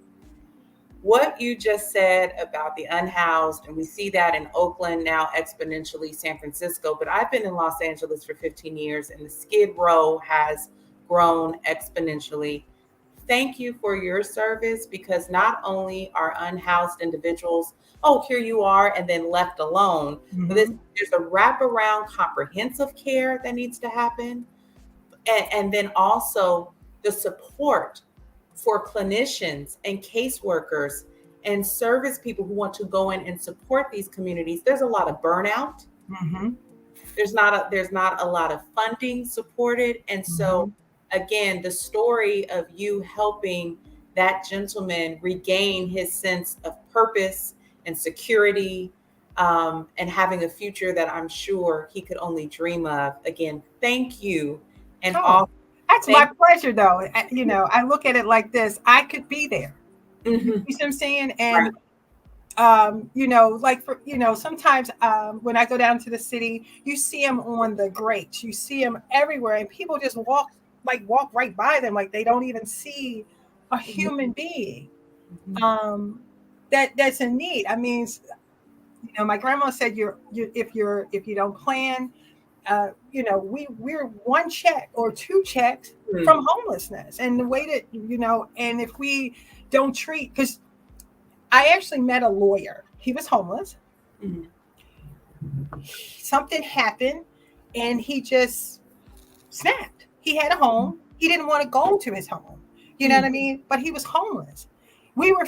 What you just said about the unhoused, and we see that in Oakland, now exponentially San Francisco, but I've been in Los Angeles for 15 years and the Skid Row has grown exponentially. Thank you for your service, because not only are unhoused individuals, oh, here you are, and then left alone, but there's a wraparound comprehensive care that needs to happen. And then also the support for clinicians and caseworkers and service people who want to go in and support these communities. There's a lot of burnout. There's not a lot of funding supported. And so again, the story of you helping that gentleman regain his sense of purpose and security, and having a future that I'm sure he could only dream of. Again, thank you. And that's my pleasure, though. I look at it like this: I could be there. You see what I'm saying? And sometimes when I go down to the city, you see them on the grates, you see them everywhere, and people just walk right by them, like they don't even see a human being that's in need. I mean, my grandma said, if you don't plan, we're one check or two checks from homelessness. And the way that, and if we don't treat, because I actually met a lawyer. He was homeless. Something happened and he just snapped. He had a home. He didn't want to go to his home. You know what I mean? But he was homeless. We were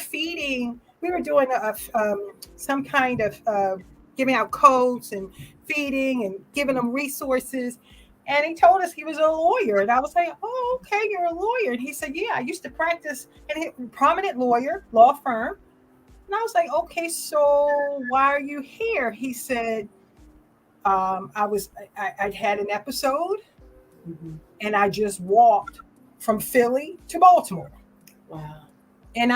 doing some kind of giving out codes and feeding and giving them resources. And he told us he was a lawyer. And I was like, oh, okay, you're a lawyer. And he said, yeah, I used to practice at a prominent law firm. And I was like, okay, so why are you here? He said, I'd had an episode and I just walked from Philly to Baltimore. Wow. And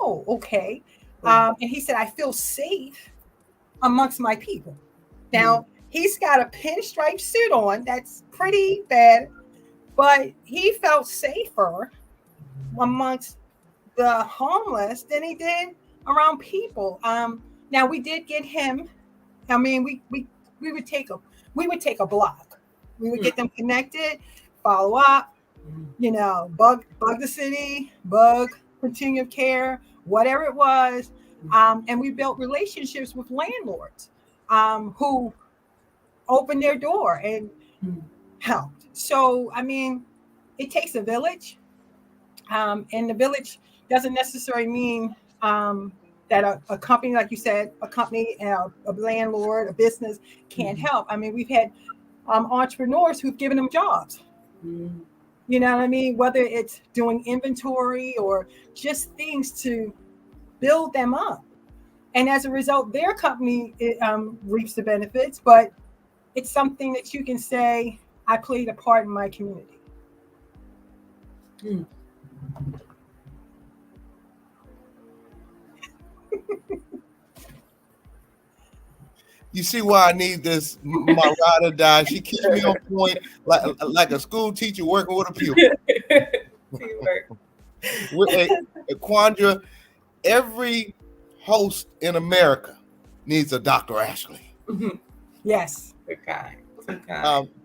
oh, okay. And he said, I feel safe amongst my people. Now, he's got a pinstripe suit on. That's pretty bad. But he felt safer amongst the homeless than he did around people. Now, we did get him. I mean, we would take a block. We would get them connected, follow up, bug the city, bug continuum care, whatever it was. And we built relationships with landlords who opened their door and helped. So, I mean, it takes a village. And the village doesn't necessarily mean that a company, like you said, a landlord, a business can't help. I mean, we've had entrepreneurs who've given them jobs. You know what I mean? Whether it's doing inventory or just things to build them up. And as a result, their company reaps the benefits, but it's something that you can say, I played a part in my community. You see why I need this, my ride or die. She keeps me on point like a school teacher working with a pupil. Quandra, every host in America needs a Dr. Ashley. Yes. Okay.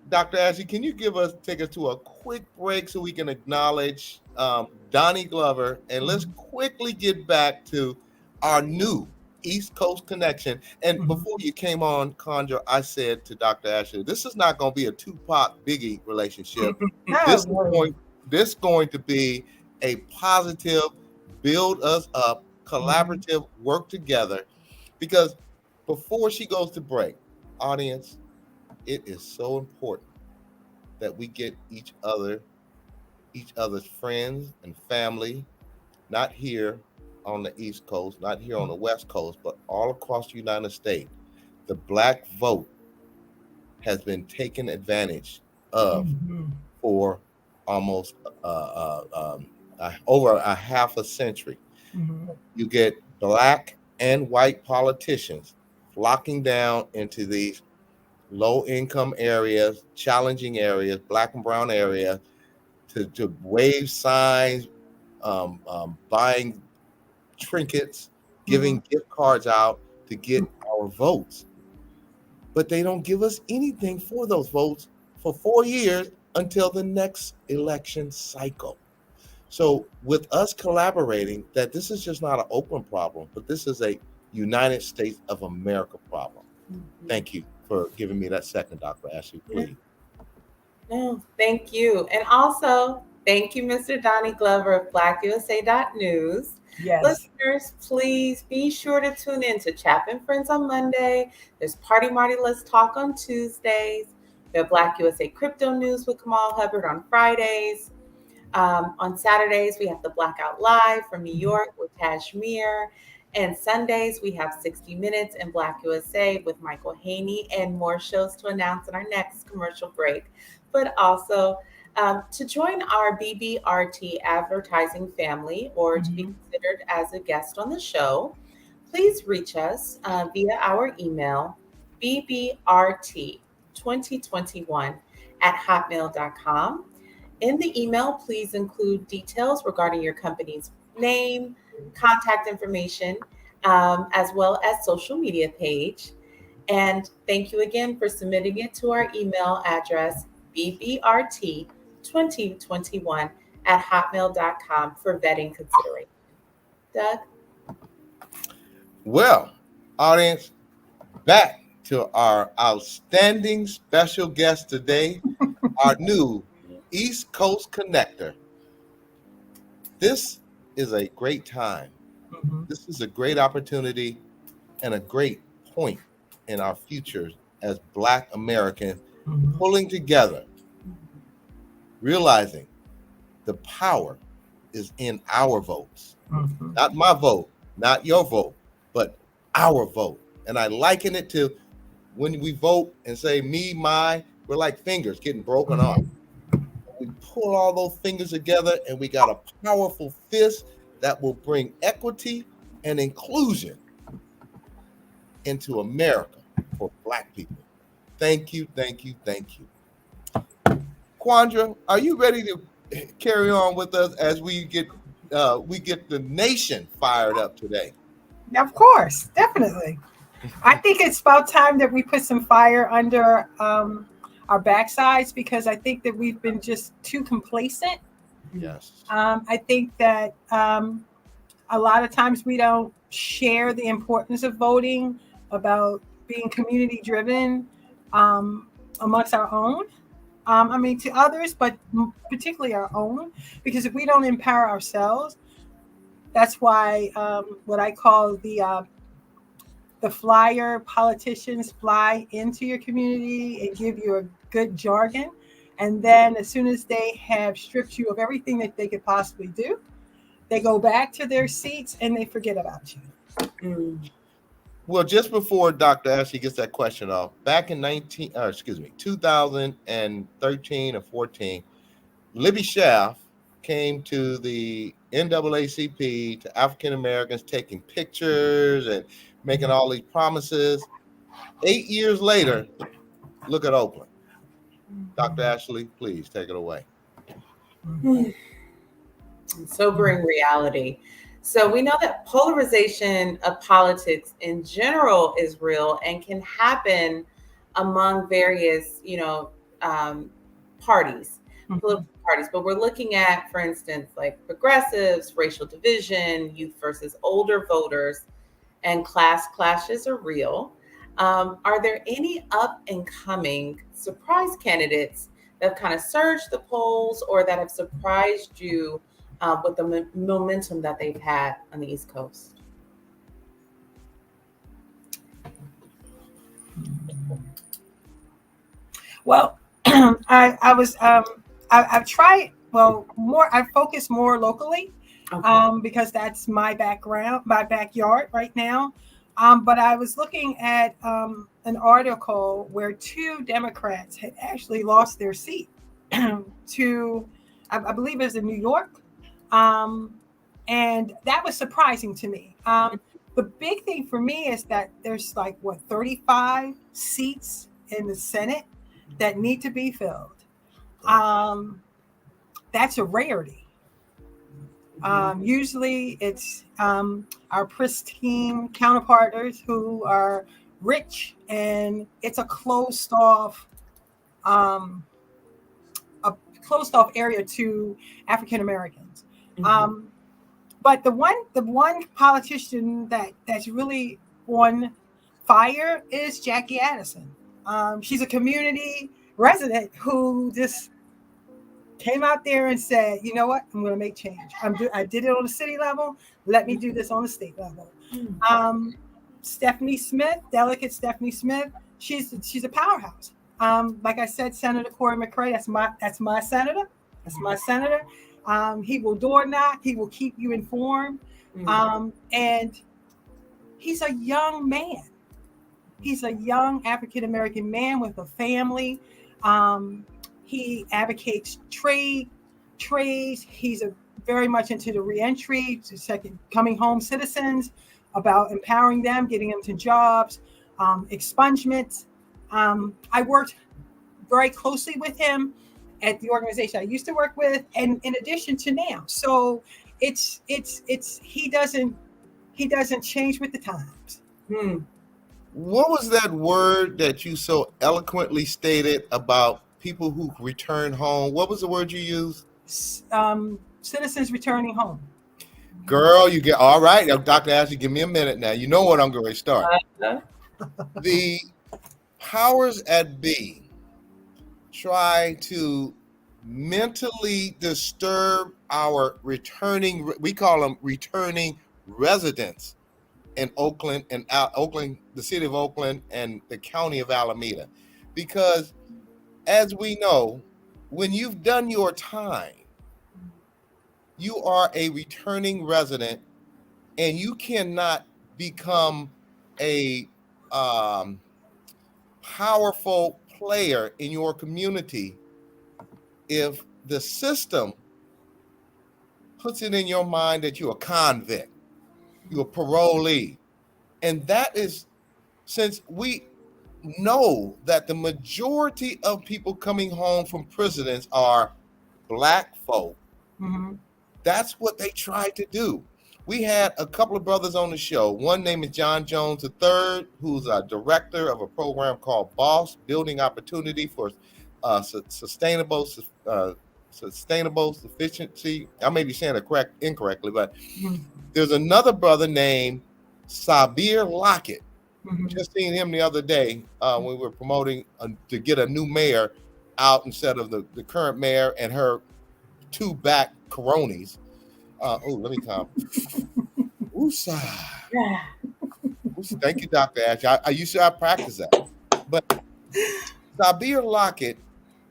Dr. Ashley, can you take us to a quick break so we can acknowledge Doni Glover, and let's quickly get back to our new East Coast connection. And before you came on, Quandra, I said to Dr. Ashley, this is not going to be a Tupac Biggie relationship. This is going to be a positive, build us up, collaborative, work together. Because before she goes to break, audience, it is so important that we get each other's friends and family, not here on the East Coast, not here on the West Coast, but all across the United States. the Black vote has been taken advantage of for almost over a half a century. You get Black and white politicians flocking down into these low-income areas, challenging areas, Black and brown areas, to wave signs, buying trinkets, giving gift cards out to get our votes. But they don't give us anything for those votes for 4 years until the next election cycle. So with us collaborating, that this is just not an Oakland problem, but this is a United States of America problem. Thank you for giving me that second, Dr. Ashley, please. No, thank you. And also, thank you, Mr. Doni Glover of BlackUSA.news. Yes. Listeners, please be sure to tune in to Chapin Friends on Monday. There's Party Marty Let's Talk on Tuesdays. We have Black USA Crypto News with Kamal Hubbard on Fridays. On Saturdays, we have the Blackout Live from New York with Kashmir. And Sundays, we have 60 Minutes in Black USA with Michael Haney, and more shows to announce in our next commercial break. But also, to join our BBRT advertising family or to be considered as a guest on the show, please reach us via our email, BBRT2021@hotmail.com. In the email, please include details regarding your company's name, contact information, as well as social media page. And thank you again for submitting it to our email address, BBRT2021@hotmail.com for vetting consideration. Doug? Well, audience, back to our outstanding special guest today, our new East Coast Connector. This is a great time. This is a great opportunity and a great point in our future as Black Americans pulling together, realizing the power is in our votes. Not my vote, not your vote, but our vote. And I liken it to when we vote and say me, my, we're like fingers getting broken off. We pull all those fingers together and we got a powerful fist that will bring equity and inclusion into America for Black people. Thank you, thank you, thank you. Quandra, are you ready to carry on with us as we get the nation fired up today? Of course, definitely. I think it's about time that we put some fire under our backsides, because I think that we've been just too complacent. Yes. I think that a lot of times we don't share the importance of voting, about being community driven amongst our own. To others, but particularly our own, because if we don't empower ourselves, that's why what I call the flyer politicians fly into your community and give you a good jargon. And then as soon as they have stripped you of everything that they could possibly do, they go back to their seats and they forget about you. Well, just before Dr. Ashley gets that question off, back in 2013 or 14, Libby Schaaf came to the NAACP to African Americans, taking pictures and making all these promises. 8 years later, look at Oakland. Dr. Ashley, please take it away. Sobering reality. So we know that polarization of politics in general is real and can happen among various, parties, political parties. But we're looking at, for instance, like progressives, racial division, youth versus older voters, and class clashes are real. Are there any up and coming surprise candidates that have kind of surged the polls or that have surprised you with the momentum that they've had on the East Coast? Well, I've tried, I focus more locally, because that's my background, my backyard right now. But I was looking at an article where 2 Democrats had actually lost their seat to, I believe it was in New York. And that was surprising to me. The big thing for me is that there's 35 seats in the Senate that need to be filled. That's a rarity. Usually it's our pristine counterpartners who are rich, and it's a closed off area to African Americans. But the one politician that's really on fire is Jackie Addison. She's a community resident who just came out there and said, you know what, I'm going to make change. I did it on the city level. Let me do this on the state level. Stephanie Smith, Delegate Stephanie Smith, she's a powerhouse. Like I said, Senator Corey McCray, that's my senator. That's my senator. He will door knock. He will keep you informed. And he's a young man. He's a young African-American man with a family. He advocates trades. He's very much into the reentry, to second coming home citizens, about empowering them, getting them to jobs, expungement. I worked very closely with him at the organization I used to work with, and in addition to now. So it's he doesn't change with the times. What was that word that you so eloquently stated about people who return home? What was the word you used? Citizens returning home. Girl, you get all right. Now, Dr. Ashley, give me a minute now. You know what I'm going to start. The powers at be try to mentally disturb our returning, we call them returning residents in Oakland and the city of Oakland and the county of Alameda. Because as we know, when you've done your time, you are a returning resident, and you cannot become a powerful player in your community if the system puts it in your mind that you're a convict, you're a parolee. And that is, since we know that the majority of people coming home from prisons are Black folk, that's what they tried to do. We had a couple of brothers on the show. One name is John Jones III, who's a director of a program called BOSS, Building Opportunity for Sustainable Sufficiency. I may be saying it incorrectly, but there's another brother named Sabir Lockett. Just seen him the other day when we were promoting to get a new mayor out instead of the current mayor and her 2 back coronis. Let me come. Woosah. Yeah. Thank you, Dr. Ash. I used to practice that. But Sabir Lockett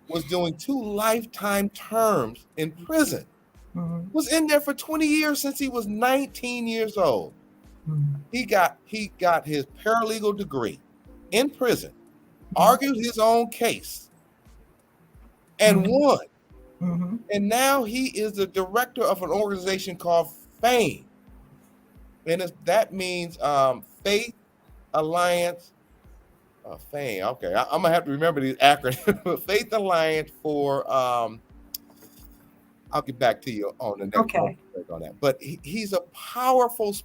was doing 2 lifetime terms in prison. Was in there for 20 years since he was 19 years old. He got his paralegal degree in prison, argued his own case, and won. And now he is the director of an organization called FAME. And that means Faith Alliance. FAME. Okay, I'm gonna have to remember these acronyms. Faith Alliance for. I'll get back to you on the next one on that. But he's a powerful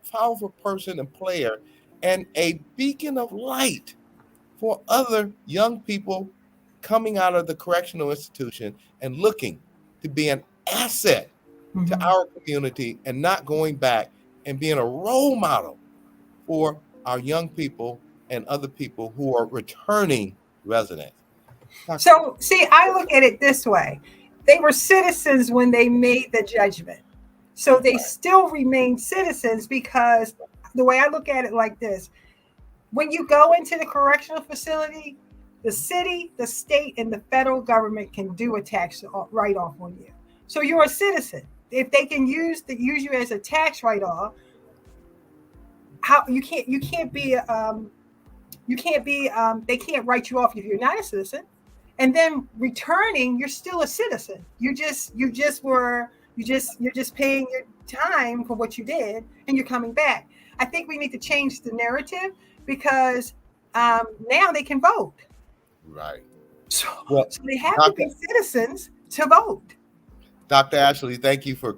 powerful person and player, and a beacon of light for other young people coming out of the correctional institution and looking to be an asset to our community, and not going back and being a role model for our young people and other people who are returning residents. So, see, I look at it this way. They were citizens when they made the judgment. So they still remain citizens, because the way I look at it like this, when you go into the correctional facility, the city, the state, and the federal government can do a tax write-off on you. So you're a citizen. If they can use you as a tax write-off, how you can't be they can't write you off if you're not a citizen, and then returning, you're still a citizen. You're just paying your time for what you did, and you're coming back. I think we need to change the narrative because now they can vote. Right. So Well, they have to Doctor, be citizens to vote. Dr. Ashley, thank you for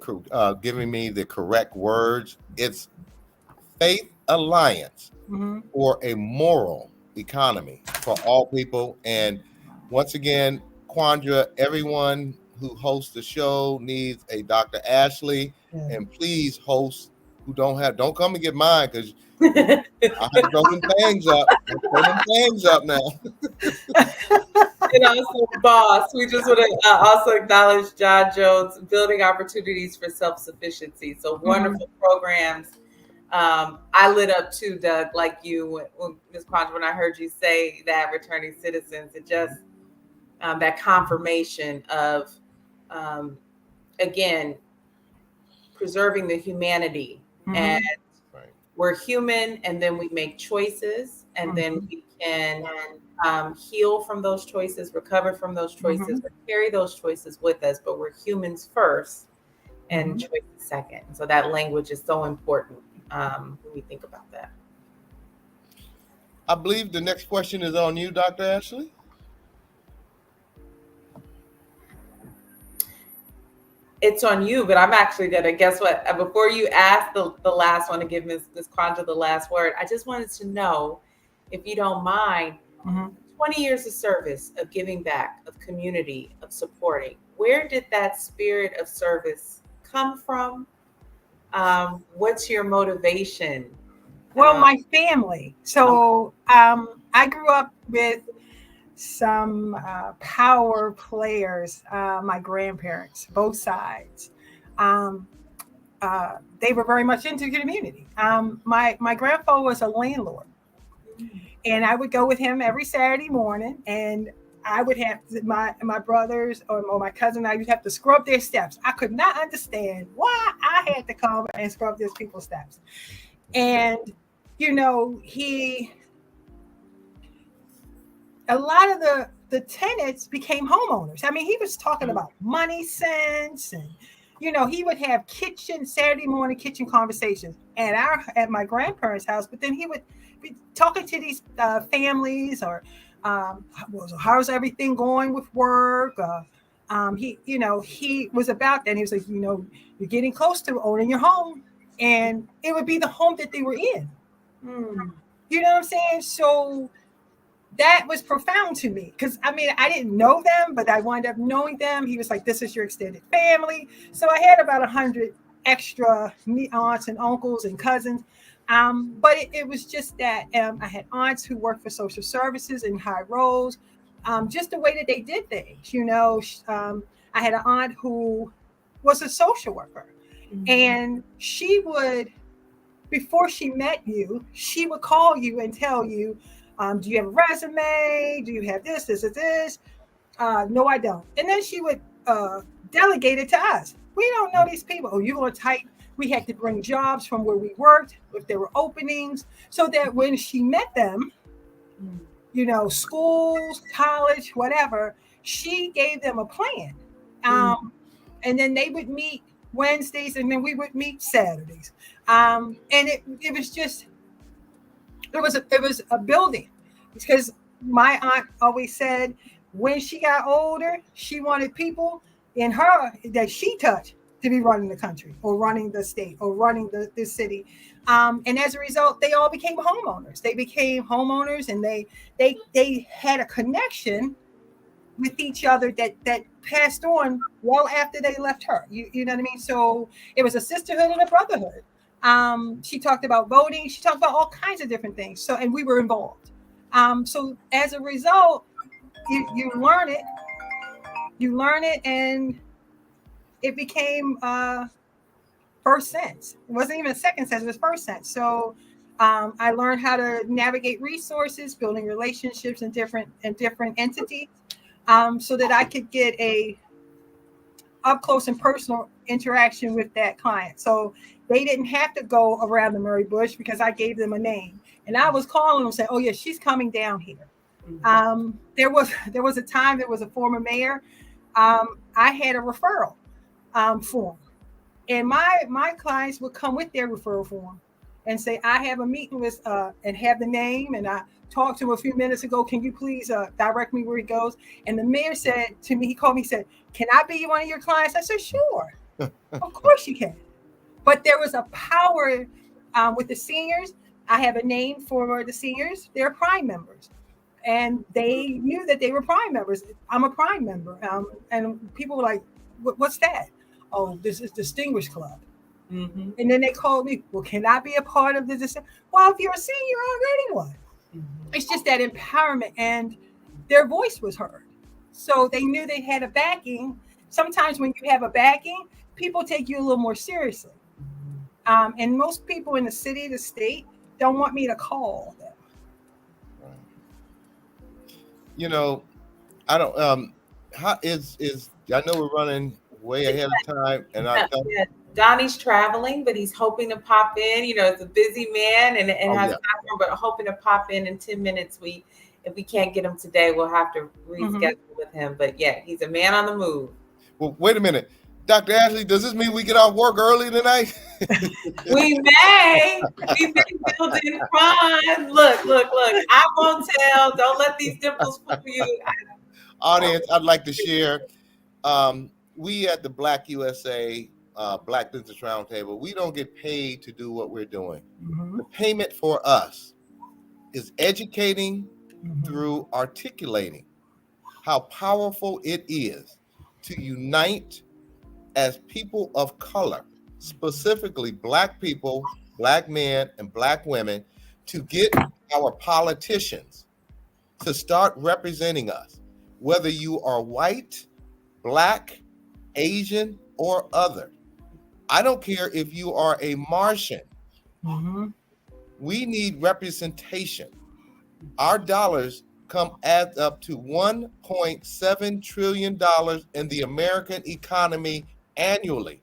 giving me the correct words. It's Faith Alliance for a Moral Economy for all people. And once again, Quandra, everyone who hosts the show needs a Dr. Ashley. Yeah. And please, hosts who don't come and get mine, because I have to throw them things up. Throw them things up now. And also, boss, we just want to also acknowledge John Jones, Building Opportunities for Self-Sufficiency. So wonderful programs. I lit up too, Doug, like you, Ms. Quandra, when I heard you say that returning citizens, it just, that confirmation of, again, preserving the humanity. And we're human, and then we make choices, and then we can heal from those choices, recover from those choices, or carry those choices with us. But we're humans first, and choices second. So that language is so important when we think about that. I believe the next question is on you, Dr. Ashley. It's on you, but I'm actually gonna, guess what? Before you ask the last one, to give Ms. Quandra the last word, I just wanted to know, if you don't mind, 20 years of service, of giving back, of community, of supporting. Where did that spirit of service come from? What's your motivation? Well, my family. So I grew up with some power players, my grandparents, both sides. They were very much into the community. My grandfather was a landlord, and I would go with him every Saturday morning, and I would have my brothers or my cousin, I would have to scrub their steps. I could not understand why I had to come and scrub these people's steps. And, you know, a lot of the tenants became homeowners. I mean, he was talking about money sense, and, you know, he would have Saturday morning kitchen conversations at my grandparents' house, but then he would be talking to these families, or how's everything going with work? He was about that. And he was like, you know, you're getting close to owning your home, and it would be the home that they were in. You know what I'm saying? So that was profound to me, because I mean, I didn't know them, but I wound up knowing them. He was like, this is your extended family. So I had about 100 extra aunts and uncles and cousins. But it was just that I had aunts who worked for social services in high roles, just the way that they did things. You know, I had an aunt who was a social worker, and she would, before she met you, she would call you and tell you, do you have a resume? Do you have this? No, I don't. And then she would delegate it to us. We don't know these people. Oh, you're going to type. We had to bring jobs from where we worked, if there were openings, so that when she met them, you know, schools, college, whatever, she gave them a plan. And then they would meet Wednesdays, and then we would meet Saturdays. And it was just, it was a building, because my aunt always said when she got older, she wanted people in her that she touched to be running the country, or running the state, or running the city. And as a result, they all became homeowners. They became homeowners, and they had a connection with each other that passed on well after they left her. You know what I mean? So it was a sisterhood and a brotherhood. She talked about voting. She talked about all kinds of different things. So, and we were involved. So as a result, you learn it, and it became first sense. It wasn't even a second sense, it was first sense. So I learned how to navigate resources, building relationships in different entities, so that I could get a up close and personal interaction with that client. So they didn't have to go around the Murray Bush because I gave them a name. And I was calling them saying, oh, yeah, she's coming down here. There was a time, there was a former mayor. I had a referral form. And my clients would come with their referral form and say, I have a meeting with, and have the name. And I talked to him a few minutes ago. Can you please direct me where he goes? And the mayor said to me, he called me, said, can I be one of your clients? I said, sure. Of course you can. But there was a power with the seniors. I have a name for the seniors. They're Prime members. And they knew that they were Prime members. I'm a Prime member. And people were like, what's that? Oh, this is Distinguished Club. Mm-hmm. And then they called me, well, can I be a part of the Distinguished? Well, if you're a senior, you're already one. Mm-hmm. It's just that empowerment, and their voice was heard. So they knew they had a backing. Sometimes when you have a backing, people take you a little more seriously. And most people in the city, the state, don't want me to call them. You know, I don't. How is I know we're running way ahead of time, and Donnie's traveling, but he's hoping to pop in. You know, it's a busy man and has time, but hoping to pop in 10 minutes. If we can't get him today, we'll have to reschedule with him. But yeah, he's a man on the move. Well, wait a minute. Dr. Ashley, does this mean we get off work early tonight? We may. We've been building fun. Look. I won't tell. Don't let these dimples fool you. Audience, I'd like to share. We at the Black USA, Black Business Roundtable, we don't get paid to do what we're doing. Mm-hmm. The payment for us is educating through articulating how powerful it is to unite as people of color, specifically Black people, Black men, and Black women, to get our politicians to start representing us, whether you are white, Black, Asian, or other. I don't care if you are a Martian. Mm-hmm. We need representation. Our dollars adds up to $1.7 trillion in the American economy annually.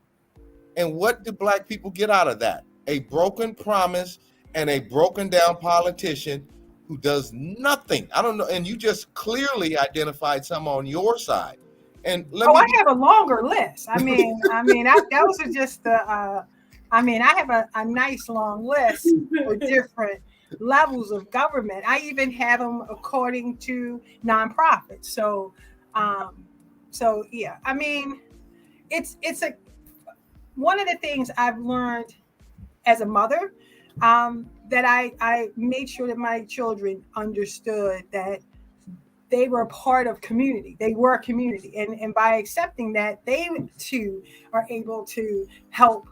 And what do Black people get out of that? A broken promise and a broken down politician who does nothing. I don't know. And you just clearly identified some on your side. And I have a longer list. Those are just the. I have a nice long list for different levels of government. I even have them according to nonprofits. So yeah. It's one of the things I've learned as a mother, that I made sure that my children understood that they were a part of community. They were a community. And by accepting that, they too are able to help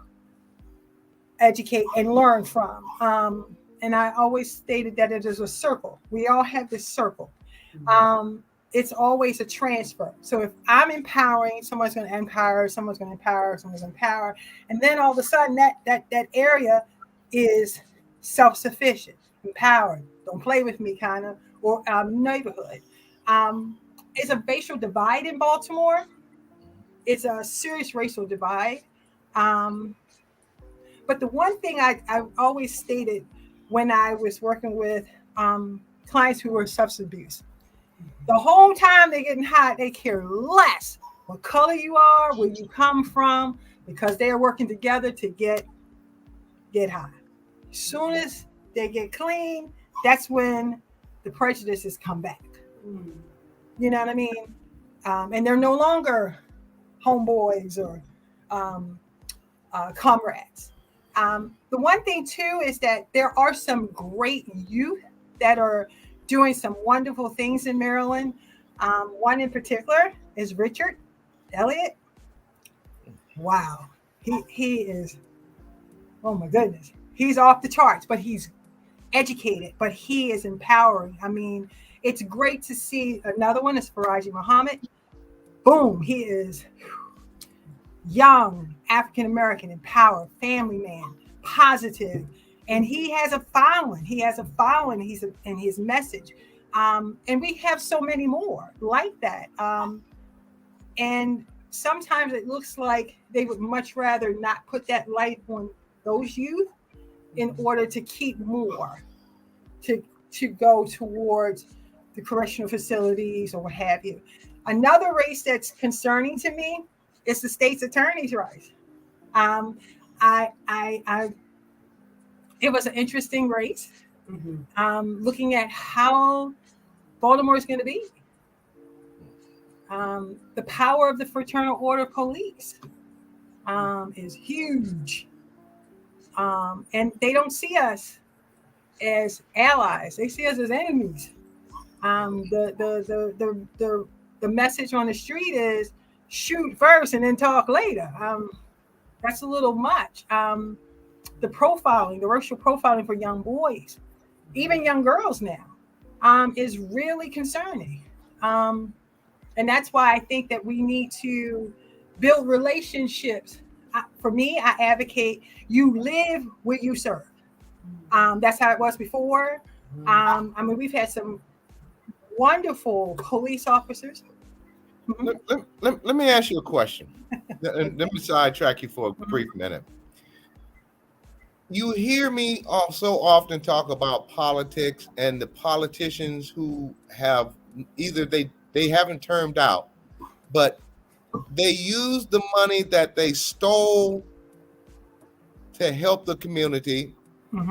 educate and learn from. And I always stated that it is a circle. We all have this circle. It's always a transfer. So if I'm empowering, someone's going to empower, someone's going to empower, someone's going to empower. And then all of a sudden that area is self-sufficient, empowered, don't play with me kind of, or neighborhood. It's a racial divide in Baltimore. It's a serious racial divide. But the one thing I always stated when I was working with clients who were substance abuse, the whole time they're getting high, they care less what color you are, where you come from, because they are working together to get high. As soon as they get clean, that's when the prejudices come back. You know what I mean? And they're no longer homeboys or comrades. The one thing too is that there are some great youth that are doing some wonderful things in Maryland. One in particular is Richard Elliott. Wow. He is, oh my goodness. He's off the charts, but he's educated, but he is empowering. It's great to see. Another one is Faraji Muhammad. Boom. He is young, African-American, empowered, family man, positive. And he has a following. In his message. And we have so many more like that. And sometimes it looks like they would much rather not put that light on those youth in order to keep more to go towards the correctional facilities or what have you. Another race that's concerning to me is the state's attorney's race. It was an interesting race. Looking at how Baltimore is going to be, the power of the Fraternal Order of Police is huge, and they don't see us as allies; they see us as enemies. The message on the street is shoot first and then talk later. That's a little much. The profiling, the racial profiling for young boys, even young girls now, is really concerning. And that's why I think that we need to build relationships. For me, I advocate you live where you serve. That's how it was before. I mean, we've had some wonderful police officers. Let me ask you a question. Let me sidetrack you for a brief minute. You hear me so often talk about politics and the politicians who have either they haven't turned out, but they use the money that they stole to help the community,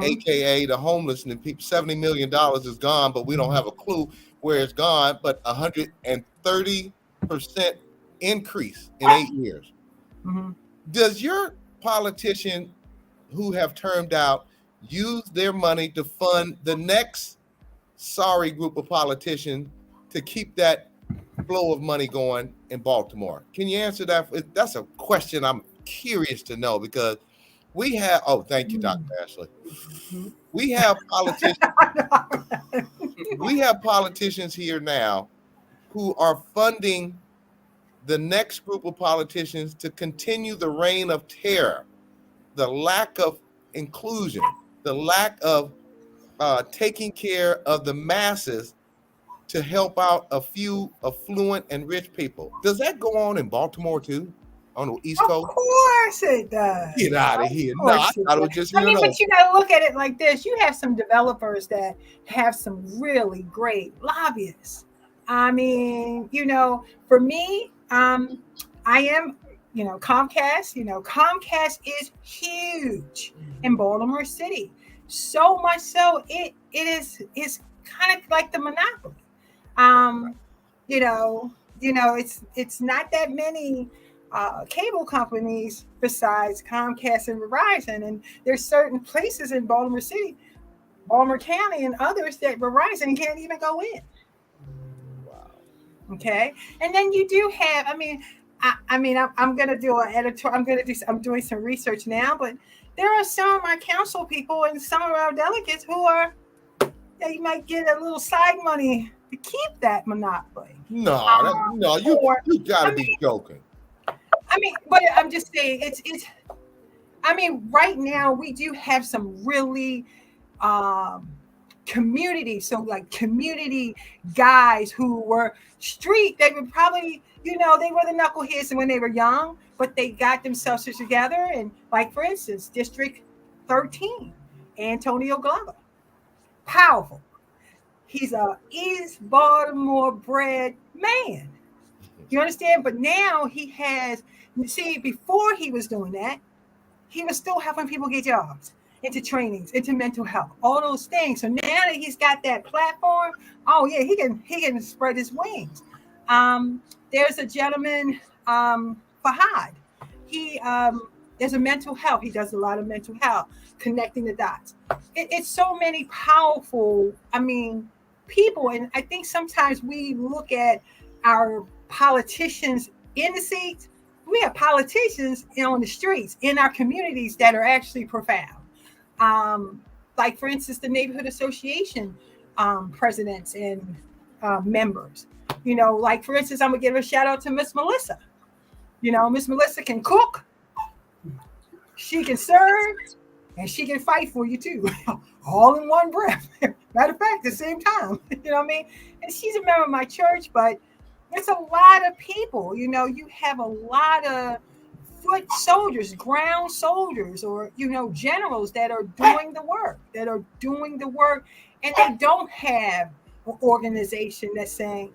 aka the homeless and people. $70 million is gone, but we don't have a clue where it's gone. But 130% increase in 8 years. Does your politician who have turned out use their money to fund the next sorry group of politicians to keep that flow of money going in Baltimore? Can you answer that? That's a question I'm curious to know, because we have, thank you, Dr. Ashley. We have politicians here now who are funding the next group of politicians to continue the reign of terror, the lack of inclusion, the lack of taking care of the masses to help out a few affluent and rich people. Does that go on in Baltimore too, on the East Coast? Of course it does. Get out of here. No, I thought it was just here. But you got to look at it like this. You have some developers that have some really great lobbyists. I mean, for me, I am, Comcast. Comcast is huge in Baltimore City. So much so, it's kind of like the monopoly. It's not that many cable companies besides Comcast and Verizon, and there's certain places in Baltimore City, Baltimore County, and others that Verizon can't even go in. Wow. Okay, and then you do have. I'm going to do an editor. I'm doing some research now, but there are some of my council people and some of our delegates who are. You might get a little side money to keep that monopoly. You got to be joking. But I'm just saying it's. Right now we do have some really community. So like community guys who were street. They were probably they were the knuckleheads when they were young, but they got themselves together. And like for instance, District 13, Doni Glover. Powerful. He's a East Baltimore bred man. You understand? But now he has, before he was doing that, he was still helping people get jobs, into trainings, into mental health, all those things. So now that he's got that platform, he can spread his wings. There's a gentleman, Fahad. He there's a mental health. He does a lot of mental health, connecting the dots. It's so many powerful, people. And I think sometimes we look at our politicians in the seats. We have politicians on the streets in our communities that are actually profound. Like, for instance, the neighborhood association presidents and members. Like, for instance, I'm going to give a shout out to Miss Melissa. Miss Melissa can cook. She can serve. And she can fight for you too, all in one breath. Matter of fact, at the same time, And she's a member of my church, but it's a lot of people. You have a lot of foot soldiers, ground soldiers, or generals that are doing the work, and they don't have an organization that's saying,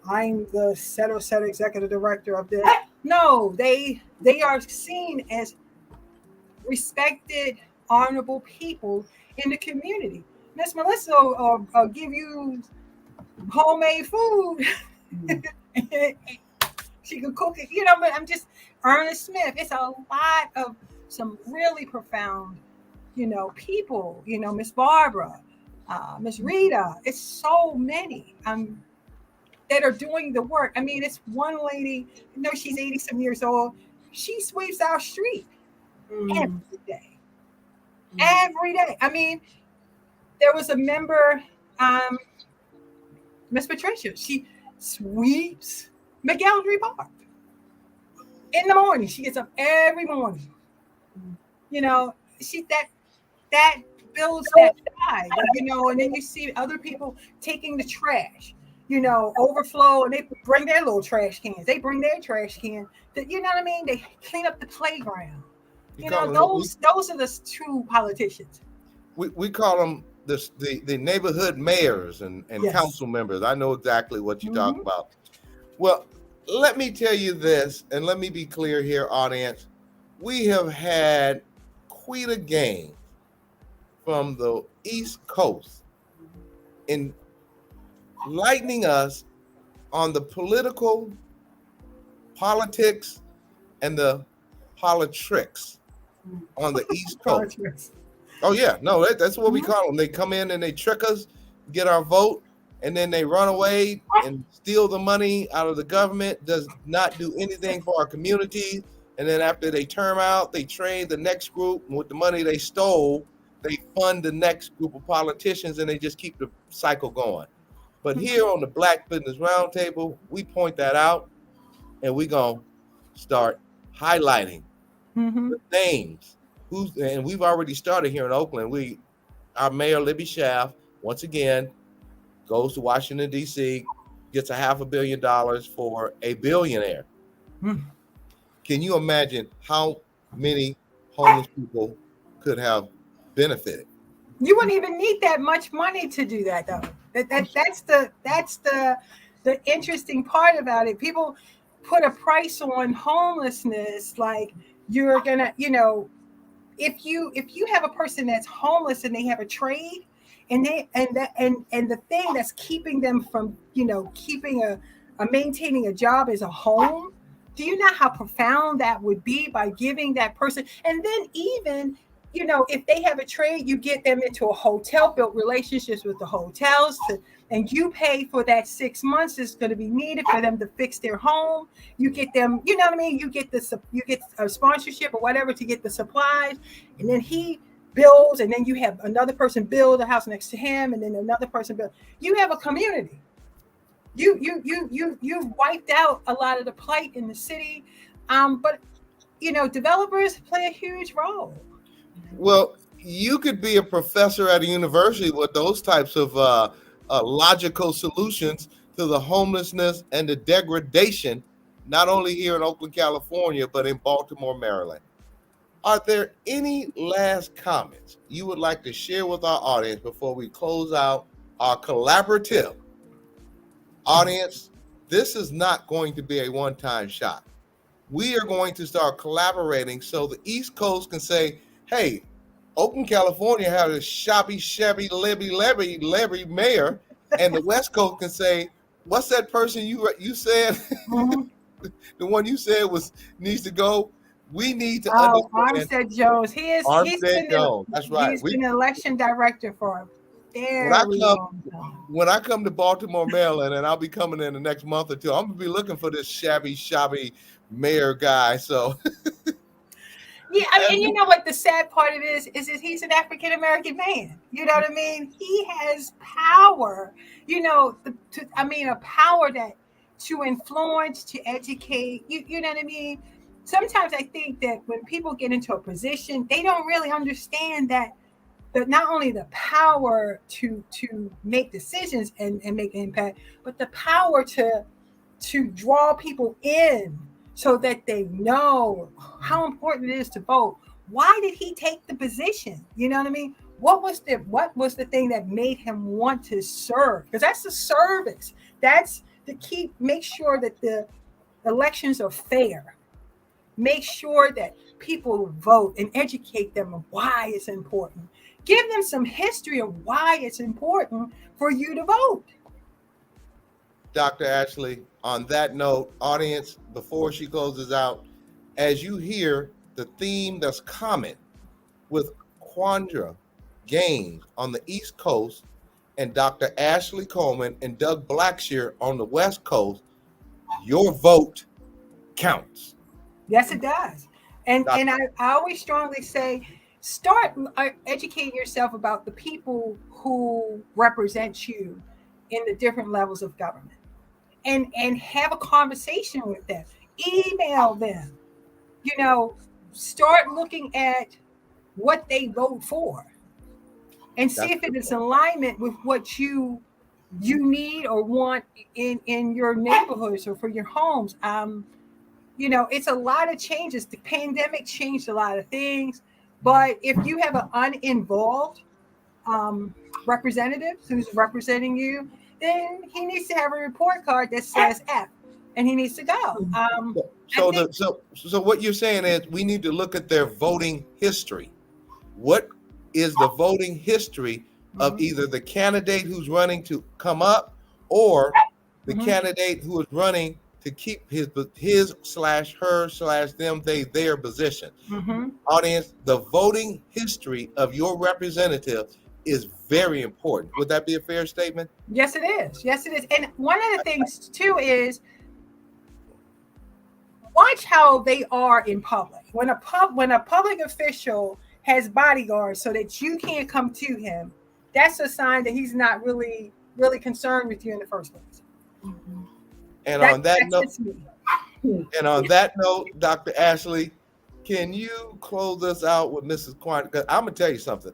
I'm the et cetera executive director of this. No, they are seen as respected, honorable people in the community. Miss Melissa will give you homemade food. She can cook it, but I'm just Ernest Smith. It's a lot of some really profound, people, Miss Barbara, Miss Rita. It's so many that are doing the work. I mean, it's one lady, she's 80 some years old. She sweeps our street every day. Every day. I mean, there was a member, Miss Patricia. She sweeps McElderry Park in the morning. She gets up every morning. She that builds that pride, and then you see other people taking the trash, overflow, and they bring their little trash cans. They bring their trash can. You know what I mean? They clean up the playground. Those are the true politicians. We call them the neighborhood mayors and yes, council members. I know exactly what you talk about. Well, let me tell you this, and let me be clear here, audience. We have had Quandra Gaines from the East Coast enlightening us on the politics and the politricks on the East Coast. Oh yeah, no, that's what we call them. They come in and they trick us, get our vote, and then they run away and steal the money out of the government, does not do anything for our community. And then after they term out, they train the next group, and with the money they stole, they fund the next group of politicians, and they just keep the cycle going. But here on the Black Business Roundtable, we point that out, and we're going to start highlighting the names. And we've already started here in Oakland. Our mayor, Libby Schaaf, once again, goes to Washington, D.C., gets $500 million for a billionaire. Can you imagine how many homeless people could have benefited? You wouldn't even need that much money to do that, though. That's the interesting part about it. People put a price on homelessness, like you're gonna, if you have a person that's homeless and they have a trade, and the thing that's keeping them from maintaining a job is a home. Do you know how profound that would be by giving that person? And then even if they have a trade, you get them into a hotel, built relationships with the hotels, and you pay for that 6 months is going to be needed for them to fix their home. You get them, you know what I mean? You get a sponsorship or whatever to get the supplies, and then he builds, and then you have another person build a house next to him, and then another person build. You have a community. You've wiped out a lot of the plight in the city, but developers play a huge role. Well, you could be a professor at a university with those types of logical solutions to the homelessness and the degradation, not only here in Oakland, California, but in Baltimore, Maryland. Are there any last comments you would like to share with our audience before we close out our collaborative? Audience, this is not going to be a one-time shot. We are going to start collaborating so the East Coast can say, hey, Oakland, California has a shabby, lebby mayor, and the West Coast can say, what's that person you said? The one you said needs to go. We need to understand. Armstead Jones. Armstead Jones. That's right. He's been an election director for a very long time. When I come to Baltimore, Maryland, and I'll be coming in the next month or two, I'm gonna be looking for this shabby mayor guy. So. Yeah, I mean, you know what the sad part of it is he's an African American man. You know what I mean? He has power. A power to influence, to educate. You know what I mean? Sometimes I think that when people get into a position, they don't really understand that not only the power to make decisions and make impact, but the power to draw people in so that they know how important it is to vote. Why did he take the position? You know what I mean? What was the thing that made him want to serve? Because that's the service. That's to make sure that the elections are fair. Make sure that people vote and educate them on why it's important. Give them some history of why it's important for you to vote. Dr. Ashley, on that note, audience, before she closes out, as you hear the theme that's common with Quandra Gaines on the East Coast and Dr. Ashley Coleman and Doug Blackshear on the West Coast, your vote counts. Yes, it does. And I always strongly say, start educating yourself about the people who represent you in the different levels of government, and have a conversation with them. Email them. Start looking at what they vote for, and see if it is in alignment with what you need or want in your neighborhoods or for your homes. It's a lot of changes. The pandemic changed a lot of things, but if you have an uninvolved representative who's representing you, then he needs to have a report card that says F, and he needs to go. So what you're saying is we need to look at their voting history. What is the voting history of either the candidate who's running to come up or the candidate who is running to keep his/her/them/they/their position? Audience, the voting history of your representative is very important. Would that be a fair statement? Yes, it is. Yes, it is. And one of the things too is watch how they are in public. When a public official has bodyguards so that you can't come to him, that's a sign that he's not really concerned with you in the first place. And on that note, Dr. Ashley, can you close us out with Mrs. Quandra? Because I'm gonna tell you something.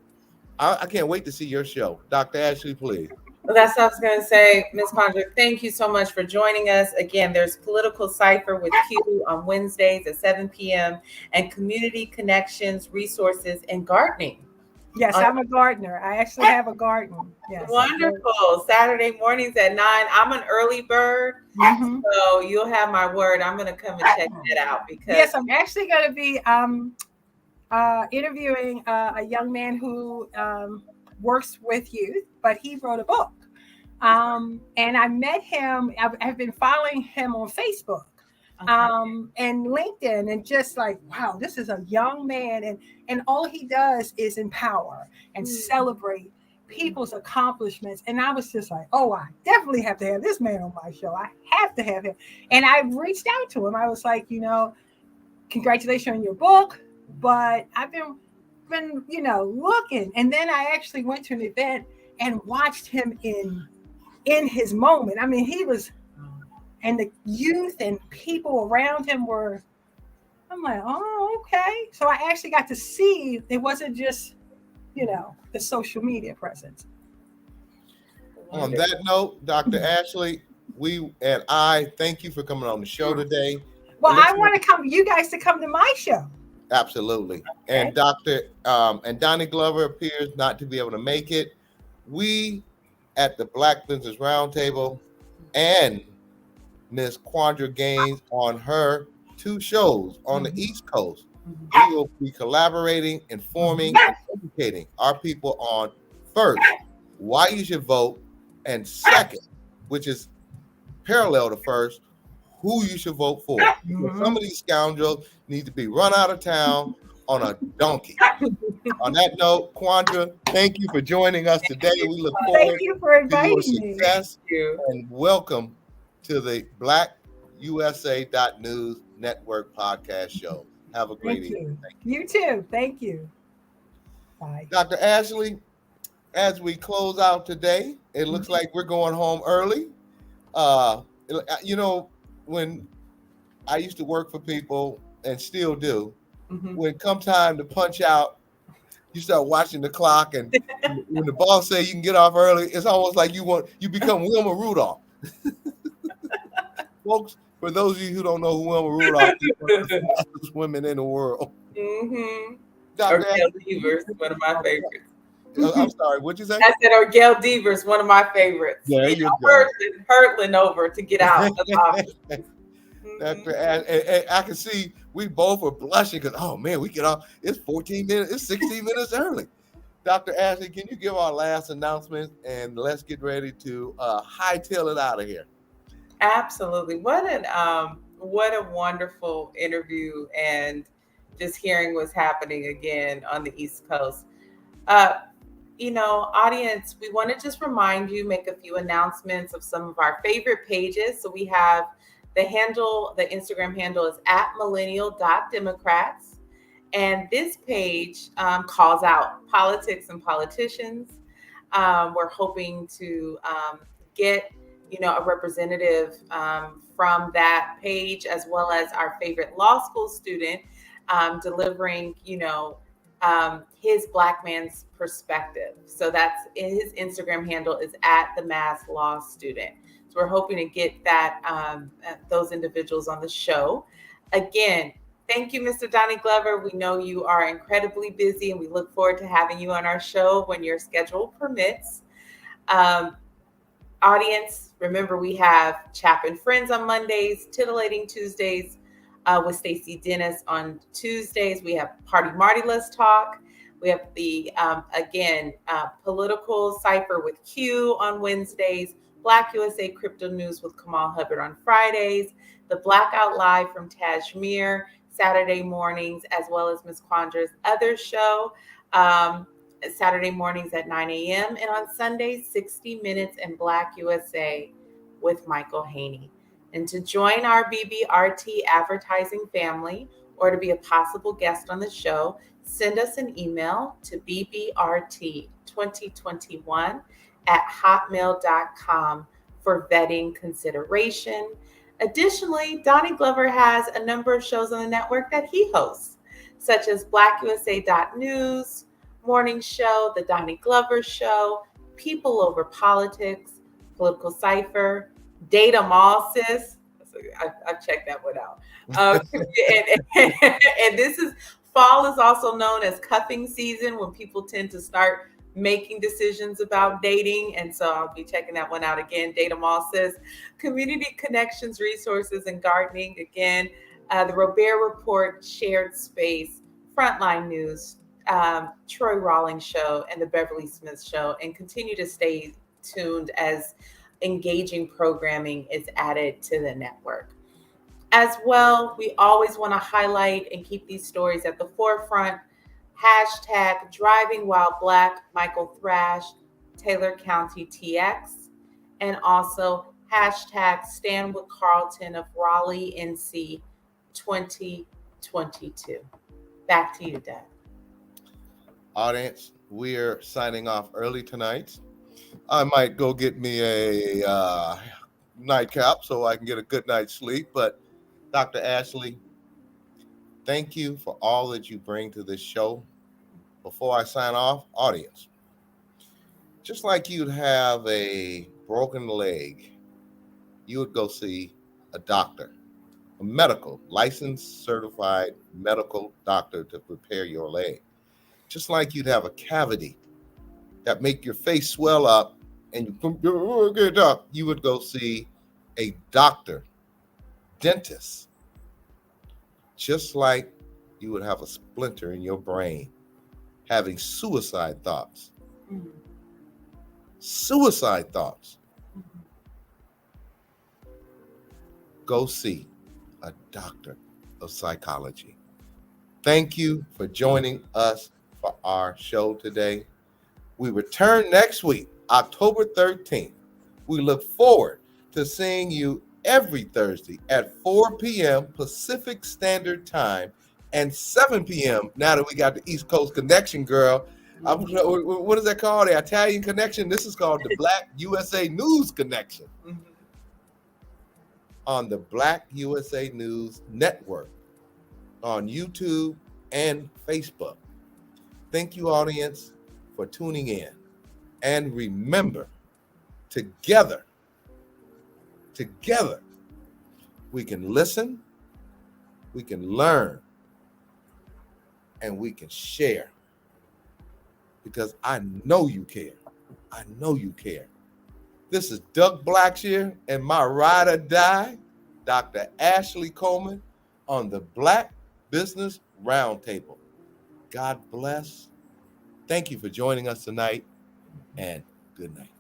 I can't wait to see your show. Dr. Ashley, please. Well, that's what I was going to say, Ms. Quandra. Thank you so much for joining us. Again, there's Political Cipher with Q on Wednesdays at 7 p.m. and Community Connections, Resources, and Gardening. Yes, I'm a gardener. I actually have a garden. Yes. Wonderful. Saturday mornings at 9. I'm an early bird, so you'll have my word. I'm going to come and check that out. Because yes, I'm actually going to be interviewing a young man who works with youth, but he wrote a book. And I met him. I've been following him on Facebook and LinkedIn, and just like, wow, this is a young man, and all he does is empower and celebrate people's accomplishments. And I was just like, oh, I definitely have to have this man on my show. I have to have him. And I reached out to him. I was like, congratulations on your book, but I've been looking. And then I actually went to an event and watched him in his moment. I mean, he was, and the youth and people around him were, I'm like, oh, okay. So I actually got to see, it wasn't just, the social media presence. On that note, Dr. Ashley, we and I thank you for coming on the show today. Well, I want you guys to come to my show. Absolutely. Okay. And and Doni Glover appears not to be able to make it. We at the Black Business Roundtable and Ms. Quandra Gaines on her 2 shows on the East Coast, we will be collaborating, informing, and educating our people on, first, why you should vote, and second, which is parallel to first, who you should vote for. Some of these scoundrels need to be run out of town on a donkey. On that note, Quandra, thank you for joining us today. We look forward to your success and welcome to the BlackUSA.news network podcast show. Have a great evening. Thank you. You too. Thank you. Bye. Dr. Ashley, as we close out today, it looks like we're going home early. When I used to work for people and still do, when come time to punch out, you start watching the clock, and when the boss says you can get off early, it's almost like you become Wilma Rudolph. Folks, For those of you who don't know who Wilma Rudolph is, one of the fastest women in the world. Mm-hmm. Dr. Gail Devers, one of my favorites. I'm sorry, what'd you say? I said, Gail Devers, one of my favorites. There you go. Hurtling over to get out of the office. Dr. Ash, and I can see we both are blushing because, oh man, we get off. It's 14 minutes, it's 16 minutes early. Dr. Ashley, can you give our last announcement and let's get ready to hightail it out of here? Absolutely. What a wonderful interview, and just hearing what's happening again on the East Coast. Audience, we want to just remind you, make a few announcements of some of our favorite pages. So we have the Instagram handle is @millennial.democrats. And this page calls out politics and politicians. We're hoping to get, a representative from that page, as well as our favorite law school student delivering, his Black man's perspective. So that's his Instagram handle is @TheMassLawStudent. So we're hoping to get that those individuals on the show. Again, thank you, Mr. Doni Glover. We know you are incredibly busy, and we look forward to having you on our show when your schedule permits. Audience, remember we have Chap and Friends on Mondays, Titillating Tuesdays with Stacey Dennis on Tuesdays. We have Party Marty Let's Talk. We have the, political Cipher with Q on Wednesdays, Black USA Crypto News with Kamal Hubbard on Fridays, the Blackout Live from Tajmir Saturday mornings, as well as Miss Quandra's other show, Saturday mornings at 9 a.m. and on Sundays, 60 Minutes in Black USA with Michael Haney. And to join our BBRT advertising family or to be a possible guest on the show, send us an email to bbrt2021@hotmail.com for vetting consideration. Additionally, Doni Glover has a number of shows on the network that he hosts, such as BlackUSA.news, Morning Show, The Doni Glover Show, People Over Politics, Political Cipher, Date 'em All, Sis. I've checked that one out. And this is, fall is also known as cuffing season, when people tend to start making decisions about dating. And so I'll be checking that one out again. Date 'em All, Sis. Community Connections, Resources, and Gardening. Again, the Robert Report, Shared Space, Frontline News, Troy Rawlings Show, and the Beverly Smith Show. And continue to stay tuned as engaging programming is added to the network. As well, we always want to highlight and keep these stories at the forefront. Hashtag Driving While Black, Michael Thrash, Taylor County TX. And also hashtag Stand with Carlton of Raleigh, NC 2022. Back to you, Dad. Audience, we're signing off early tonight. I might go get me a nightcap so I can get a good night's sleep. But Dr. Ashley, thank you for all that you bring to this show. Before I sign off, audience, just like you'd have a broken leg, you would go see a doctor, a medical, licensed, certified medical doctor to repair your leg. Just like you'd have a cavity that make your face swell up and you get up, you would go see a doctor, dentist. Just like you would have a splinter in your brain, having suicide thoughts. Mm-hmm. Suicide thoughts. Mm-hmm. Go see a doctor of psychology. Thank you for joining us for our show today. We return next week, October 13th. We look forward to seeing you every Thursday at 4 p.m. Pacific Standard Time and 7 p.m. now that we got the East Coast Connection, girl. What is that called? The Italian Connection? This is called the BlackUSA.news Connection. Mm-hmm. On the BlackUSA.news Network, on YouTube and Facebook. Thank you, audience, for tuning in. And remember, together, We can listen, we can learn, and we can share. Because I know you care. I know you care. This is Doug Blackshear and my ride or die, Dr. Ashley Coleman, on the Black Business Roundtable. God bless. Thank you for joining us tonight, and good night.